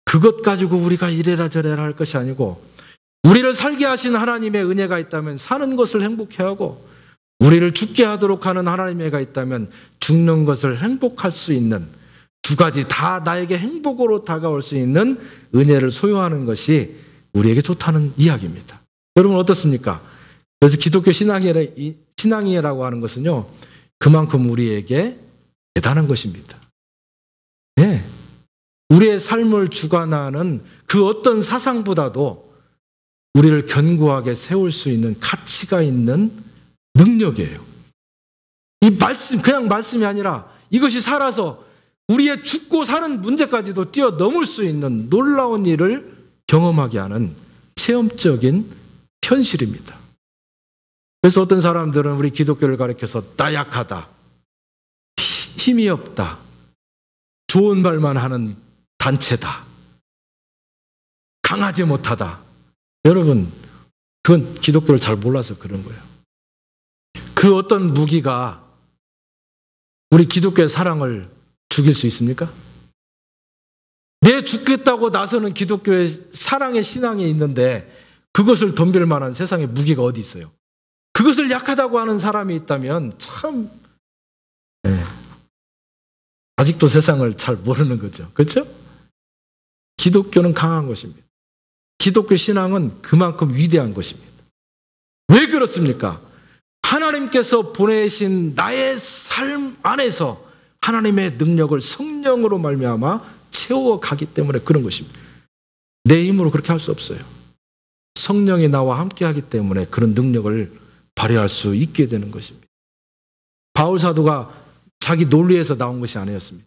그것 가지고 우리가 이래라 저래라 할 것이 아니고 우리를 살게 하신 하나님의 은혜가 있다면 사는 것을 행복해하고, 우리를 죽게 하도록 하는 하나님의 은혜가 있다면 죽는 것을 행복할 수 있는, 두 가지 다 나에게 행복으로 다가올 수 있는 은혜를 소유하는 것이 우리에게 좋다는 이야기입니다. 여러분 어떻습니까? 그래서 기독교 신앙이라고 하는 것은요, 그만큼 우리에게 대단한 것입니다. 네. 우리의 삶을 주관하는 그 어떤 사상보다도 우리를 견고하게 세울 수 있는 가치가 있는 능력이에요. 이 말씀, 그냥 말씀이 아니라 이것이 살아서 우리의 죽고 사는 문제까지도 뛰어넘을 수 있는 놀라운 일을 경험하게 하는 체험적인 현실입니다. 그래서 어떤 사람들은 우리 기독교를 가리켜서 나약하다, 힘이 없다, 좋은 말만 하는 단체다, 강하지 못하다. 여러분, 그건 기독교를 잘 몰라서 그런 거예요. 그 어떤 무기가 우리 기독교의 사랑을 죽일 수 있습니까? 내 죽겠다고 나서는 기독교의 사랑의 신앙이 있는데 그것을 덤빌 만한 세상에 무기가 어디 있어요? 그것을 약하다고 하는 사람이 있다면 참 아직도 세상을 잘 모르는 거죠. 그렇죠? 기독교는 강한 것입니다. 기독교 신앙은 그만큼 위대한 것입니다. 왜 그렇습니까? 하나님께서 보내신 나의 삶 안에서 하나님의 능력을 성령으로 말미암아 채워가기 때문에 그런 것입니다. 내 힘으로 그렇게 할 수 없어요. 성령이 나와 함께하기 때문에 그런 능력을 발휘할 수 있게 되는 것입니다. 바울 사도가 자기 논리에서 나온 것이 아니었습니다.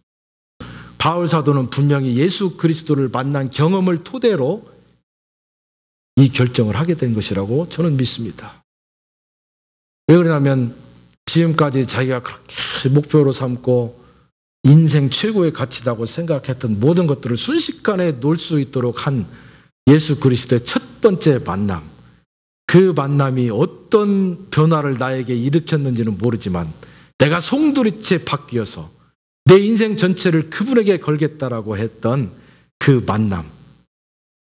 바울 사도는 분명히 예수 그리스도를 만난 경험을 토대로 이 결정을 하게 된 것이라고 저는 믿습니다. 왜 그러냐면 지금까지 자기가 그렇게 목표로 삼고 인생 최고의 가치라고 생각했던 모든 것들을 순식간에 놓을 수 있도록 한 예수 그리스도의 첫 번째 만남, 그 만남이 어떤 변화를 나에게 일으켰는지는 모르지만 내가 송두리째 바뀌어서 내 인생 전체를 그분에게 걸겠다라고 했던 그 만남,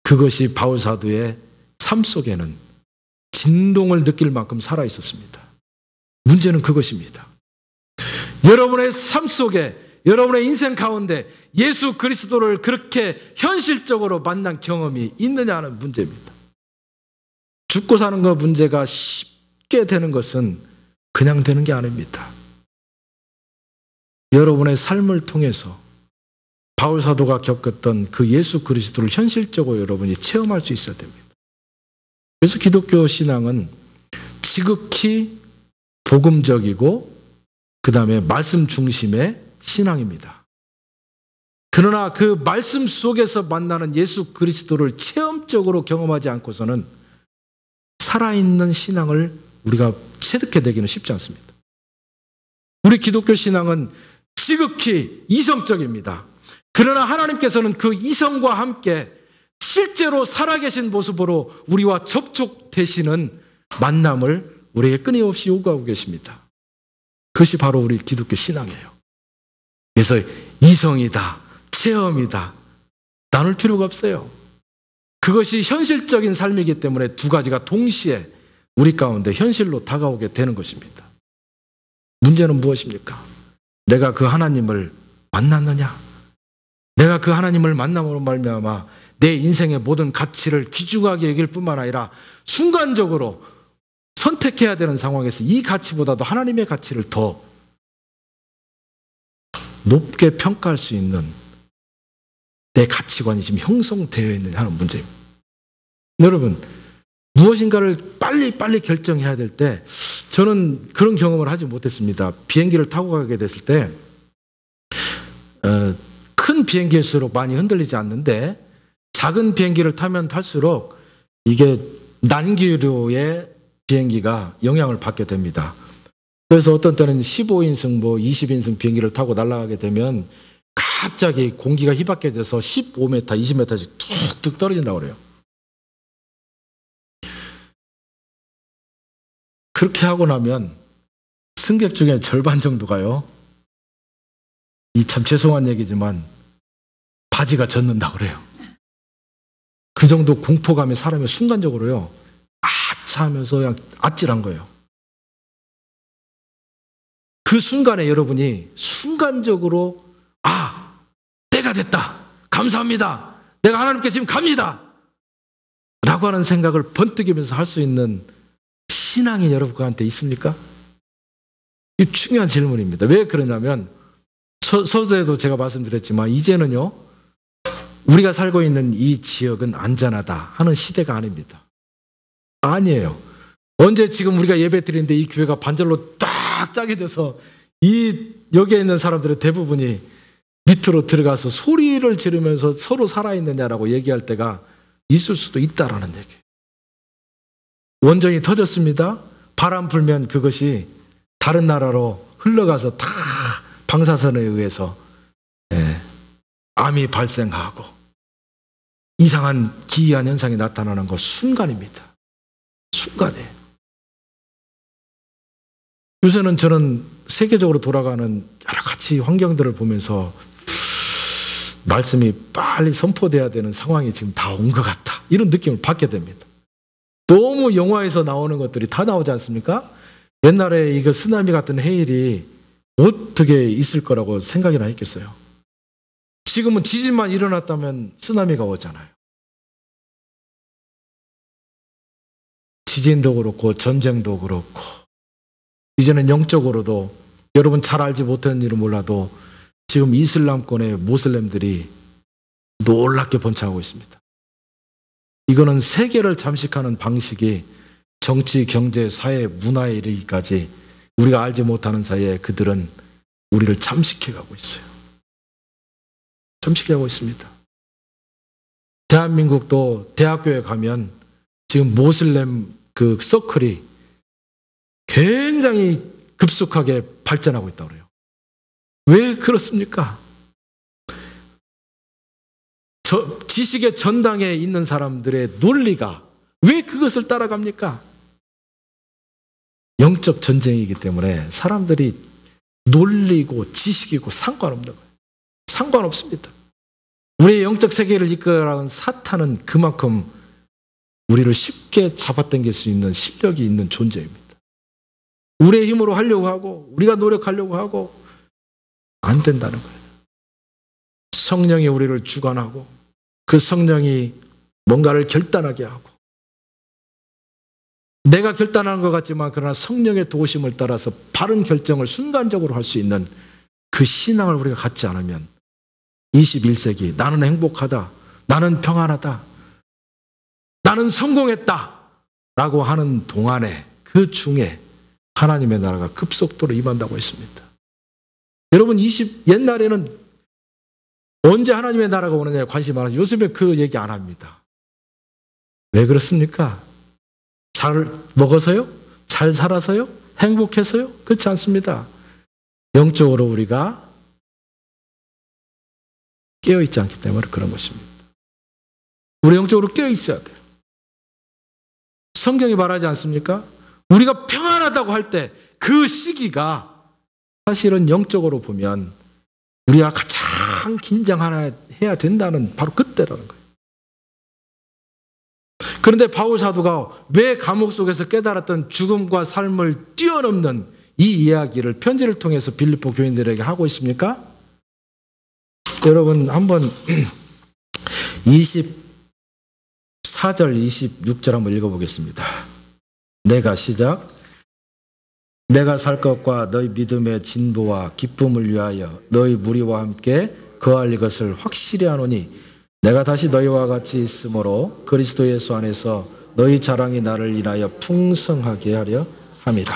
그것이 바울 사도의 삶 속에는 진동을 느낄 만큼 살아있었습니다. 문제는 그것입니다. 여러분의 삶 속에, 여러분의 인생 가운데 예수 그리스도를 그렇게 현실적으로 만난 경험이 있느냐 하는 문제입니다. 죽고 사는 것 문제가 쉽게 되는 것은 그냥 되는 게 아닙니다. 여러분의 삶을 통해서 바울 사도가 겪었던 그 예수 그리스도를 현실적으로 여러분이 체험할 수 있어야 됩니다. 그래서 기독교 신앙은 지극히 복음적이고 그 다음에 말씀 중심의 신앙입니다. 그러나 그 말씀 속에서 만나는 예수 그리스도를 체험적으로 경험하지 않고서는 살아있는 신앙을 우리가 체득해내기는 쉽지 않습니다. 우리 기독교 신앙은 지극히 이성적입니다. 그러나 하나님께서는 그 이성과 함께 실제로 살아계신 모습으로 우리와 접촉되시는 만남을 우리에게 끊임없이 요구하고 계십니다. 그것이 바로 우리 기독교 신앙이에요. 그래서 이성이다, 체험이다, 나눌 필요가 없어요. 그것이 현실적인 삶이기 때문에 두 가지가 동시에 우리 가운데 현실로 다가오게 되는 것입니다. 문제는 무엇입니까? 내가 그 하나님을 만났느냐? 내가 그 하나님을 만남으로 말미암아 내 인생의 모든 가치를 귀중하게 여길 뿐만 아니라 순간적으로 선택해야 되는 상황에서 이 가치보다도 하나님의 가치를 더 높게 평가할 수 있는 내 가치관이 지금 형성되어 있느냐 하는 문제입니다. 여러분, 무엇인가를 빨리 결정해야 될 때 저는 그런 경험을 하지 못했습니다. 비행기를 타고 가게 됐을 때 큰 비행기일수록 많이 흔들리지 않는데 작은 비행기를 타면 탈수록 이게 난기류의 비행기가 영향을 받게 됩니다. 그래서 어떤 때는 15인승, 20인승 비행기를 타고 날아가게 되면 갑자기 공기가 희박해져서 15m, 20m씩 툭툭 떨어진다고 그래요. 그렇게 하고 나면 승객 중에 절반 정도가요, 이 참 죄송한 얘기지만 바지가 젖는다고 그래요. 그 정도 공포감에 사람이 순간적으로요, 아차 하면서 그냥 아찔한 거예요. 그 순간에 여러분이 순간적으로 때가 됐다. 감사합니다. 내가 하나님께 지금 갑니다. 라고 하는 생각을 번뜩이면서 할 수 있는 신앙이 여러분한테 있습니까? 이 중요한 질문입니다. 왜 그러냐면 서두에도 제가 말씀드렸지만 이제는요, 우리가 살고 있는 이 지역은 안전하다 하는 시대가 아닙니다. 아니에요. 언제 지금 우리가 예배 드리는데 이 교회가 반절로 딱 짜게 돼서 여기에 있는 사람들의 대부분이 밑으로 들어가서 소리를 지르면서 서로 살아있느냐라고 얘기할 때가 있을 수도 있다라는 얘기예요. 원정이 터졌습니다. 바람 불면 그것이 다른 나라로 흘러가서 다 방사선에 의해서 암이 발생하고 이상한 기이한 현상이 나타나는 것 순간입니다. 순간에. 요새는 저는 세계적으로 돌아가는 여러 가지 환경들을 보면서 말씀이 빨리 선포돼야 되는 상황이 지금 다 온 것 같다. 이런 느낌을 받게 됩니다. 너무 영화에서 나오는 것들이 다 나오지 않습니까? 옛날에 이거 쓰나미 같은 해일이 어떻게 있을 거라고 생각이나 했겠어요. 지금은 지진만 일어났다면 쓰나미가 오잖아요. 지진도 그렇고 전쟁도 그렇고 이제는 영적으로도 여러분 잘 알지 못하는 일은 몰라도 지금 이슬람권의 모슬렘들이 놀랍게 번창하고 있습니다. 이거는 세계를 잠식하는 방식이 정치, 경제, 사회, 문화에 이르기까지 우리가 알지 못하는 사이에 그들은 우리를 잠식해가고 있어요. 잠식해가고 있습니다. 대한민국도 대학교에 가면 지금 모슬렘 그 서클이 굉장히 급속하게 발전하고 있다고 그래요. 왜 그렇습니까? 지식의 전당에 있는 사람들의 논리가 왜 그것을 따라갑니까? 영적 전쟁이기 때문에 사람들이 논리고 지식이고 상관없는 거예요. 상관없습니다. 우리의 영적 세계를 이끌어가는 사탄은 그만큼 우리를 쉽게 잡아당길 수 있는 실력이 있는 존재입니다. 우리의 힘으로 하려고 하고 우리가 노력하려고 하고 안 된다는 거예요. 성령이 우리를 주관하고 그 성령이 뭔가를 결단하게 하고 내가 결단하는 것 같지만 그러나 성령의 도우심을 따라서 바른 결정을 순간적으로 할 수 있는 그 신앙을 우리가 갖지 않으면 21세기 나는 행복하다, 나는 평안하다, 나는 성공했다 라고 하는 동안에 그 중에 하나님의 나라가 급속도로 임한다고 했습니다. 여러분 옛날에는 언제 하나님의 나라가 오느냐에 관심이 많아서 요즘에 그 얘기 안 합니다. 왜 그렇습니까? 잘 먹어서요? 잘 살아서요? 행복해서요? 그렇지 않습니다. 영적으로 우리가 깨어있지 않기 때문에 그런 것입니다. 우리 영적으로 깨어있어야 돼요. 성경이 말하지 않습니까? 우리가 평안하다고 할 때 그 시기가 사실은 영적으로 보면 우리가 가장 긴장해야 된다는 바로 그때라는 거예요. 그런데 바울 사도가 왜 감옥 속에서 깨달았던 죽음과 삶을 뛰어넘는 이 이야기를 편지를 통해서 빌립보 교인들에게 하고 있습니까? 여러분 한번 24절 26절 한번 읽어보겠습니다. 내가 살 것과 너희 믿음의 진보와 기쁨을 위하여 너희 무리와 함께 거할 이것을 확실히 하노니 내가 다시 너희와 같이 있으므로 그리스도 예수 안에서 너희 자랑이 나를 인하여 풍성하게 하려 함이라.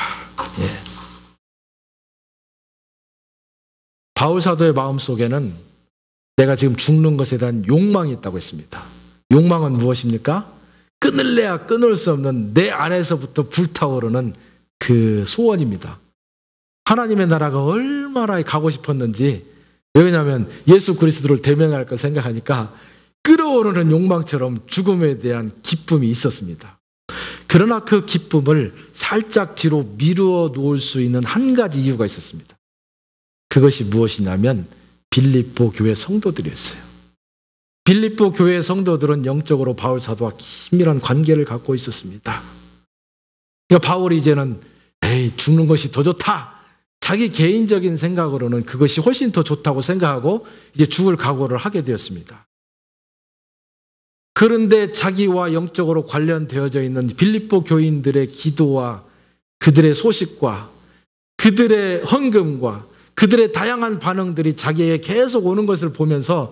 바울 사도의 마음속에는 내가 지금 죽는 것에 대한 욕망이 있다고 했습니다. 욕망은 무엇입니까? 끊을래야 끊을 수 없는 내 안에서부터 불타오르는 그 소원입니다. 하나님의 나라가 얼마나 가고 싶었는지, 왜냐하면 예수 그리스도를 대면할 거 생각하니까 끓어오르는 욕망처럼 죽음에 대한 기쁨이 있었습니다. 그러나 그 기쁨을 살짝 뒤로 미루어 놓을 수 있는 한 가지 이유가 있었습니다. 그것이 무엇이냐면 빌립보 교회 성도들이었어요. 빌립보 교회 성도들은 영적으로 바울 사도와 긴밀한 관계를 갖고 있었습니다. 그러니까 바울이 이제는 죽는 것이 더 좋다. 자기 개인적인 생각으로는 그것이 훨씬 더 좋다고 생각하고 이제 죽을 각오를 하게 되었습니다. 그런데 자기와 영적으로 관련되어져 있는 빌립보 교인들의 기도와 그들의 소식과 그들의 헌금과 그들의 다양한 반응들이 자기에게 계속 오는 것을 보면서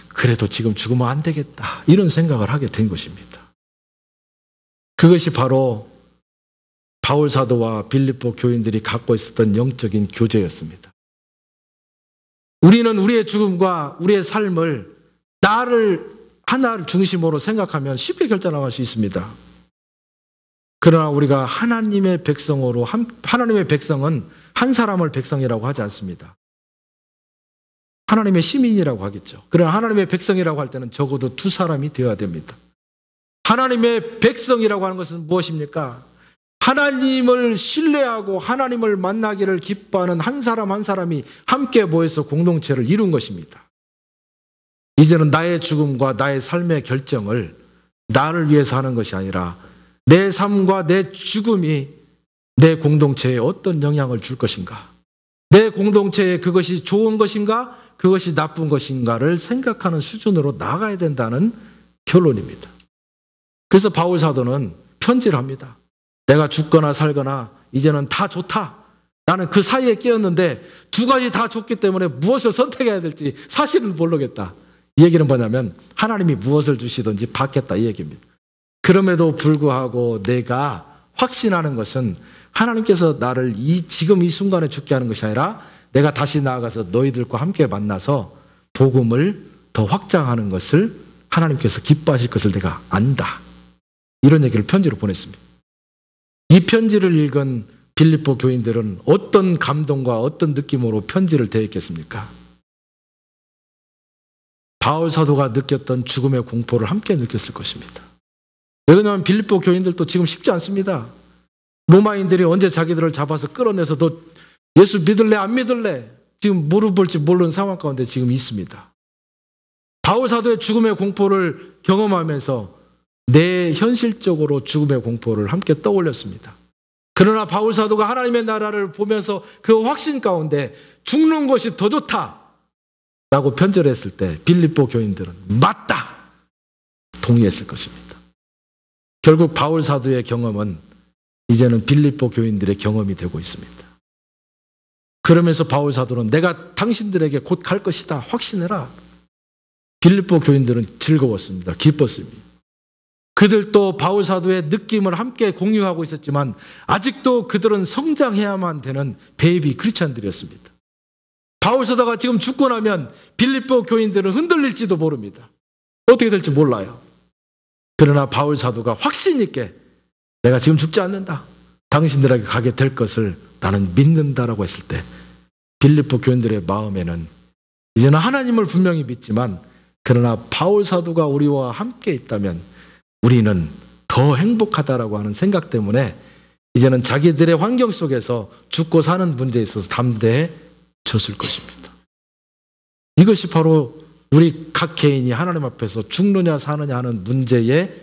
그래도 지금 죽으면 안 되겠다 이런 생각을 하게 된 것입니다. 그것이 바로 바울 사도와 빌립보 교인들이 갖고 있었던 영적인 교제였습니다. 우리는 우리의 죽음과 우리의 삶을 나를 하나를 중심으로 생각하면 쉽게 결단할 수 있습니다. 그러나 우리가 하나님의 백성으로 하나님의 백성은 한 사람을 백성이라고 하지 않습니다. 하나님의 시민이라고 하겠죠. 그러나 하나님의 백성이라고 할 때는 적어도 두 사람이 되어야 됩니다. 하나님의 백성이라고 하는 것은 무엇입니까? 하나님을 신뢰하고 하나님을 만나기를 기뻐하는 한 사람 한 사람이 함께 모여서 공동체를 이룬 것입니다. 이제는 나의 죽음과 나의 삶의 결정을 나를 위해서 하는 것이 아니라 내 삶과 내 죽음이 내 공동체에 어떤 영향을 줄 것인가? 내 공동체에 그것이 좋은 것인가? 그것이 나쁜 것인가를 생각하는 수준으로 나가야 된다는 결론입니다. 그래서 바울 사도는 편지를 합니다. 내가 죽거나 살거나 이제는 다 좋다. 나는 그 사이에 끼었는데 두 가지 다 좋기 때문에 무엇을 선택해야 될지 사실은 모르겠다. 이 얘기는 뭐냐면 하나님이 무엇을 주시든지 받겠다 이 얘기입니다. 그럼에도 불구하고 내가 확신하는 것은 하나님께서 나를 지금 이 순간에 죽게 하는 것이 아니라 내가 다시 나아가서 너희들과 함께 만나서 복음을 더 확장하는 것을 하나님께서 기뻐하실 것을 내가 안다. 이런 얘기를 편지로 보냈습니다. 이 편지를 읽은 빌립보 교인들은 어떤 감동과 어떤 느낌으로 편지를 대했겠습니까? 바울 사도가 느꼈던 죽음의 공포를 함께 느꼈을 것입니다. 왜냐하면 빌립보 교인들도 지금 쉽지 않습니다. 로마인들이 언제 자기들을 잡아서 끌어내서 너 예수 믿을래 안 믿을래 지금 물어볼지 모르는 상황 가운데 지금 있습니다. 바울 사도의 죽음의 공포를 경험하면서 내 현실적으로 죽음의 공포를 함께 떠올렸습니다. 그러나 바울 사도가 하나님의 나라를 보면서 그 확신 가운데 죽는 것이 더 좋다 라고 편지를 했을 때 빌립보 교인들은 맞다 동의했을 것입니다. 결국 바울 사도의 경험은 이제는 빌립보 교인들의 경험이 되고 있습니다. 그러면서 바울 사도는 내가 당신들에게 곧 갈 것이다 확신해라. 빌립보 교인들은 즐거웠습니다. 기뻤습니다. 그들도 바울 사도의 느낌을 함께 공유하고 있었지만 아직도 그들은 성장해야만 되는 베이비 크리스찬들이었습니다. 바울 사도가 지금 죽고 나면 빌립보 교인들은 흔들릴지도 모릅니다. 어떻게 될지 몰라요. 그러나 바울 사도가 확신 있게 내가 지금 죽지 않는다. 당신들에게 가게 될 것을 나는 믿는다라고 했을 때 빌립보 교인들의 마음에는 이제는 하나님을 분명히 믿지만 그러나 바울 사도가 우리와 함께 있다면 우리는 더 행복하다라고 하는 생각 때문에 이제는 자기들의 환경 속에서 죽고 사는 문제에 있어서 담대해졌을 것입니다. 이것이 바로 우리 각 개인이 하나님 앞에서 죽느냐 사느냐 하는 문제에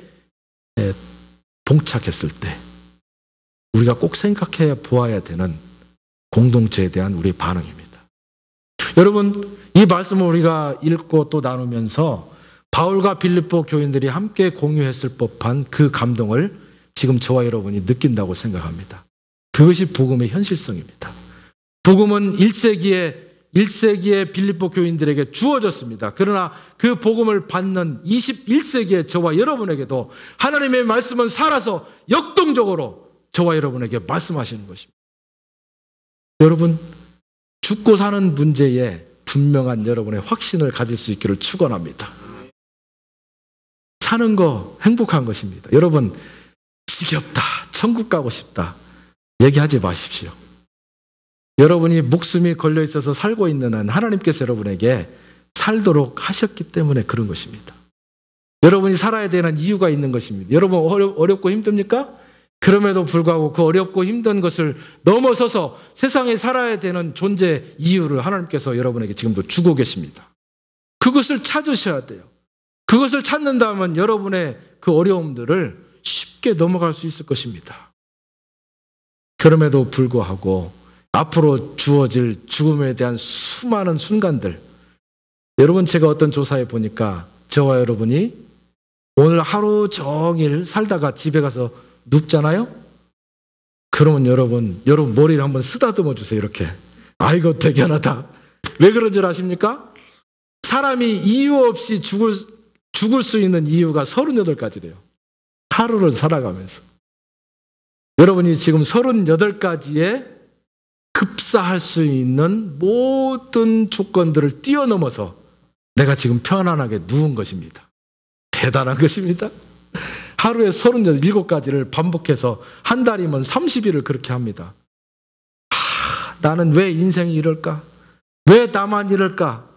봉착했을 때 우리가 꼭 생각해 보아야 되는 공동체에 대한 우리의 반응입니다. 여러분, 이 말씀을 우리가 읽고 또 나누면서 바울과 빌립보 교인들이 함께 공유했을 법한 그 감동을 지금 저와 여러분이 느낀다고 생각합니다. 그것이 복음의 현실성입니다. 복음은 1세기에 빌립보 교인들에게 주어졌습니다. 그러나 그 복음을 받는 21세기의 저와 여러분에게도 하나님의 말씀은 살아서 역동적으로 저와 여러분에게 말씀하시는 것입니다. 여러분, 죽고 사는 문제에 분명한 여러분의 확신을 가질 수 있기를 축원합니다. 사는 거 행복한 것입니다. 여러분, 지겹다, 천국 가고 싶다 얘기하지 마십시오. 여러분이 목숨이 걸려 있어서 살고 있는 한 하나님께서 여러분에게 살도록 하셨기 때문에 그런 것입니다. 여러분이 살아야 되는 이유가 있는 것입니다. 여러분 어렵고 힘듭니까? 그럼에도 불구하고 그 어렵고 힘든 것을 넘어서서 세상에 살아야 되는 존재 이유를 하나님께서 여러분에게 지금도 주고 계십니다. 그것을 찾으셔야 돼요. 그것을 찾는다면 여러분의 그 어려움들을 쉽게 넘어갈 수 있을 것입니다. 그럼에도 불구하고 앞으로 주어질 죽음에 대한 수많은 순간들, 여러분, 제가 어떤 조사에 보니까 저와 여러분이 오늘 하루 종일 살다가 집에 가서 눕잖아요? 그러면 여러분 머리를 한번 쓰다듬어 주세요. 이렇게. 아이고 대견하다. 왜 그런 줄 아십니까? 사람이 이유 없이 죽을 수 있는 이유가 38가지래요. 하루를 살아가면서. 여러분이 지금 38가지에 급사할 수 있는 모든 조건들을 뛰어넘어서 내가 지금 편안하게 누운 것입니다. 대단한 것입니다. 하루에 37가지를 반복해서 한 달이면 30일을 그렇게 합니다. 나는 왜 인생이 이럴까? 왜 나만 이럴까?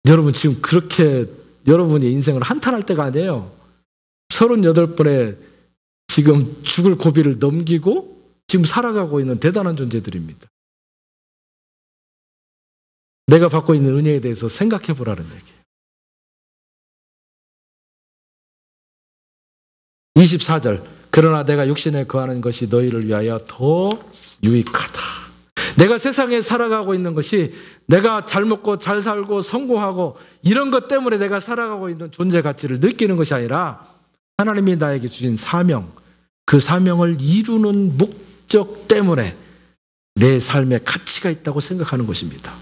여러분 지금 그렇게 여러분의 인생을 한탄할 때가 아니에요. 38번에 지금 죽을 고비를 넘기고 지금 살아가고 있는 대단한 존재들입니다. 내가 받고 있는 은혜에 대해서 생각해 보라는 얘기예요. 24절. 그러나 내가 육신에 거하는 것이 너희를 위하여 더 유익하다. 내가 세상에 살아가고 있는 것이 내가 잘 먹고 잘 살고 성공하고 이런 것 때문에 내가 살아가고 있는 존재 가치를 느끼는 것이 아니라 하나님이 나에게 주신 사명, 그 사명을 이루는 목적 때문에 내 삶에 가치가 있다고 생각하는 것입니다.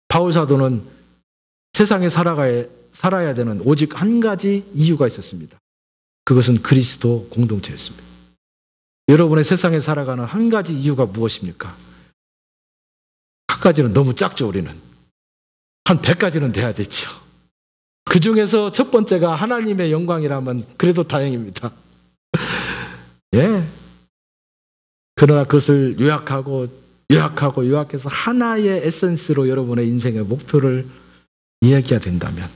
바울 사도는 세상에 살아야 되는 오직 한 가지 이유가 있었습니다. 그것은 그리스도 공동체였습니다. 여러분의 세상에 살아가는 한 가지 이유가 무엇입니까? 한 가지는 너무 작죠, 우리는. 한 100가지는 돼야 되죠. 그 중에서 첫 번째가 하나님의 영광이라면 그래도 다행입니다. 예. 그러나 그것을 요약해서 하나의 에센스로 여러분의 인생의 목표를 이야기해야 된다면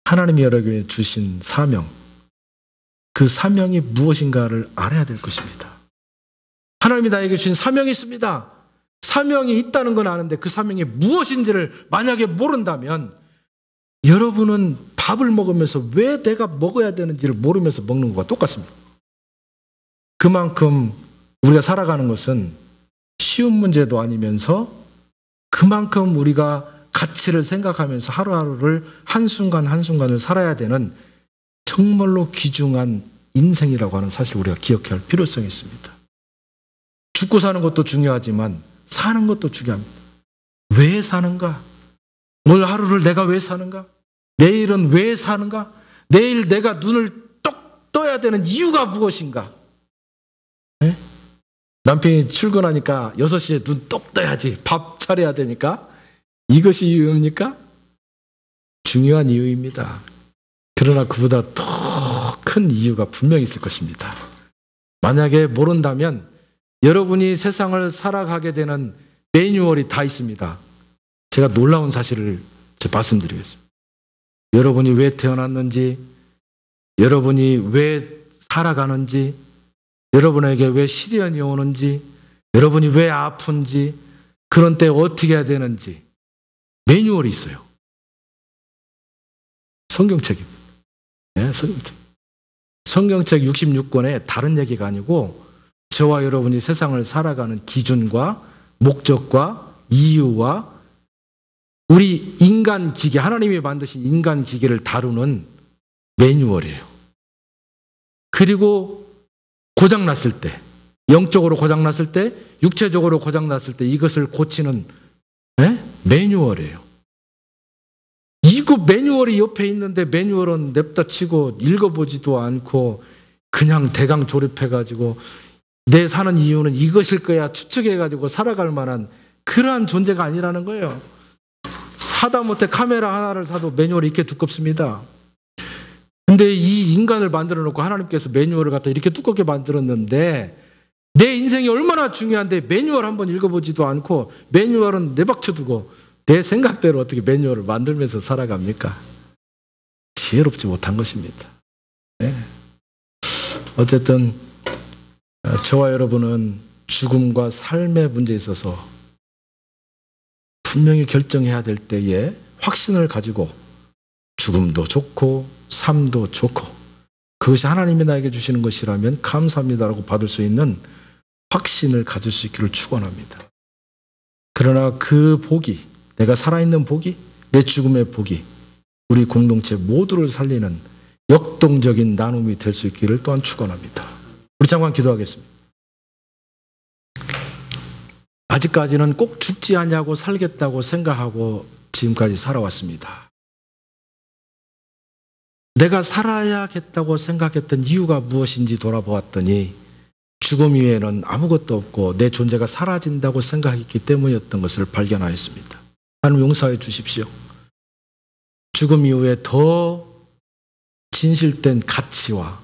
하나님이 여러분에게 주신 사명, 그 사명이 무엇인가를 알아야 될 것입니다. 하나님이 나에게 주신 사명이 있습니다. 사명이 있다는 건 아는데 그 사명이 무엇인지를 만약에 모른다면 여러분은 밥을 먹으면서 왜 내가 먹어야 되는지를 모르면서 먹는 것과 똑같습니다. 그만큼 우리가 살아가는 것은 쉬운 문제도 아니면서 그만큼 우리가 가치를 생각하면서 하루하루를 한순간 한순간을 살아야 되는 정말로 귀중한 인생이라고 하는 사실을 우리가 기억해야 할 필요성이 있습니다. 죽고 사는 것도 중요하지만 사는 것도 중요합니다. 왜 사는가? 오늘 하루를 내가 왜 사는가? 내일은 왜 사는가? 내일 내가 눈을 똑 떠야 되는 이유가 무엇인가? 네? 남편이 출근하니까 6시에 눈 똑 떠야지. 밥 차려야 되니까. 이것이 이유입니까? 중요한 이유입니다. 그러나 그보다 더 큰 이유가 분명히 있을 것입니다. 만약에 모른다면 여러분이 세상을 살아가게 되는 매뉴얼이 다 있습니다. 제가 놀라운 사실을 말씀드리겠습니다. 여러분이 왜 태어났는지, 여러분이 왜 살아가는지, 여러분에게 왜 시련이 오는지, 여러분이 왜 아픈지, 그런 때 어떻게 해야 되는지 매뉴얼이 있어요. 성경책입니다. 네, 성경책. 성경책 66권에 다른 얘기가 아니고 저와 여러분이 세상을 살아가는 기준과 목적과 이유와 우리 인간 기계, 하나님이 만드신 인간 기계를 다루는 매뉴얼이에요. 그리고 고장났을 때, 영적으로 고장났을 때, 육체적으로 고장났을 때 이것을 고치는 매뉴얼이에요. 이거 매뉴얼이 옆에 있는데 매뉴얼은 냅다 치고 읽어보지도 않고 그냥 대강 조립해가지고 내 사는 이유는 이것일 거야 추측해가지고 살아갈 만한 그러한 존재가 아니라는 거예요. 하다못해 카메라 하나를 사도 매뉴얼이 이렇게 두껍습니다. 근데 이 인간을 만들어 놓고 하나님께서 매뉴얼을 갖다 이렇게 두껍게 만들었는데 내 인생이 얼마나 중요한데 매뉴얼 한번 읽어보지도 않고 매뉴얼은 내박쳐 두고 내 생각대로 어떻게 매뉴얼을 만들면서 살아갑니까? 지혜롭지 못한 것입니다. 네. 어쨌든 저와 여러분은 죽음과 삶의 문제에 있어서 분명히 결정해야 될 때에 확신을 가지고 죽음도 좋고 삶도 좋고 그것이 하나님이 나에게 주시는 것이라면 감사합니다라고 받을 수 있는 확신을 가질 수 있기를 축원합니다. 그러나 그 복이, 내가 살아있는 복이, 내 죽음의 복이 우리 공동체 모두를 살리는 역동적인 나눔이 될 수 있기를 또한 축원합니다. 우리 잠깐 기도하겠습니다. 아직까지는 꼭 죽지 않냐고 살겠다고 생각하고 지금까지 살아왔습니다. 내가 살아야겠다고 생각했던 이유가 무엇인지 돌아보았더니 죽음 이외에는 아무것도 없고 내 존재가 사라진다고 생각했기 때문이었던 것을 발견하였습니다. 하나님 용서해 주십시오. 죽음 이후에 더 진실된 가치와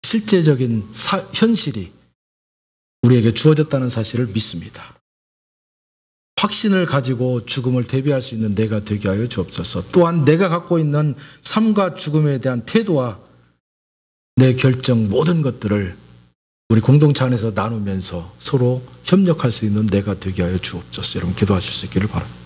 실제적인 현실이 우리에게 주어졌다는 사실을 믿습니다. 확신을 가지고 죽음을 대비할 수 있는 내가 되게 하여 주옵소서. 또한 내가 갖고 있는 삶과 죽음에 대한 태도와 내 결정 모든 것들을 우리 공동체 안에서 나누면서 서로 협력할 수 있는 내가 되게 하여 주옵소서. 여러분 기도하실 수 있기를 바랍니다.